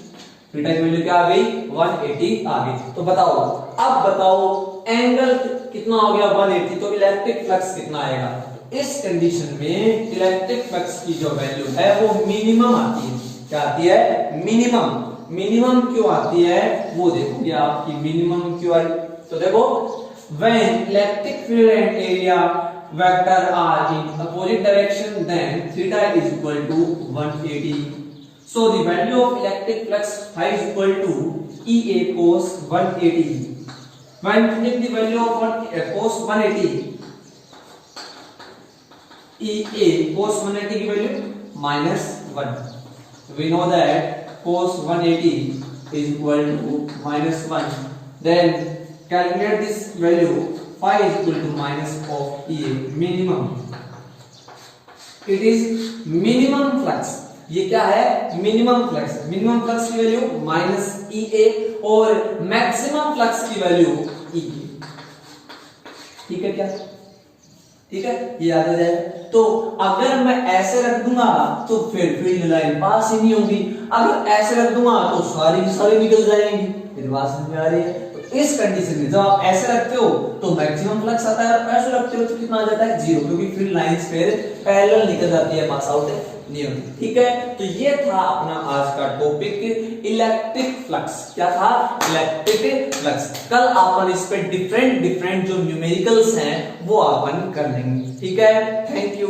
थीटा की वैल्यू क्या आ गई 180 आ गई। तो बताओ, अब बताओ एंगल कितना हो गया 180, तो इलेक्ट्रिक फ्लक्स कितना आएगा। इस कंडीशन में इलेक्ट्रिक फ्लक्स की जो वैल्यू है वो मिनिमम आती है, क्या आती है मिनिमम। मिनिमम क्यों आती है वो देखोगे आपकी मिनिमम क्यों आई, तो देखो when electric field and area vector are in opposite direction then theta is equal to 180, so the value of electric flux phi is equal to EA cos 180, when if the value of cos 180, EA cos 180 की value -1, we know that cos 180 is equal to -1, then calculate this value, phi is equal to minus of EA minimum, it is minimum flux, ये क्या है minimum flux. Minimum flux की value -EA और maximum flux की value EA, ठीक है क्या, ठीक है, ये याद आ जाएगा। तो अगर मैं ऐसे रख दूंगा तो फिर फील्ड लाइन पास ही नहीं होगी, अगर ऐसे रख दूंगा तो सारी की सारी निकल जाएंगी, मेरी बात समझ में आ रही है। इस कंडीशन में जब आप ऐसे रखते हो तो मैक्सिमम फ्लक्स आता है, और ऐसे रखते हो तो कितना आ जाता है 0, क्योंकि फील्ड लाइंस फिर पैरेलल निकल जाती है, पास आउट नहीं होती, ठीक है। तो ये था अपना आज का टॉपिक इलेक्ट्रिक फ्लक्स, क्या था इलेक्ट्रिक फ्लक्स। कल अपन इस पे डिफरेंट जो न्यूमेरिकल्स हैं वो अपन कर लेंगे, ठीक है। Thank you.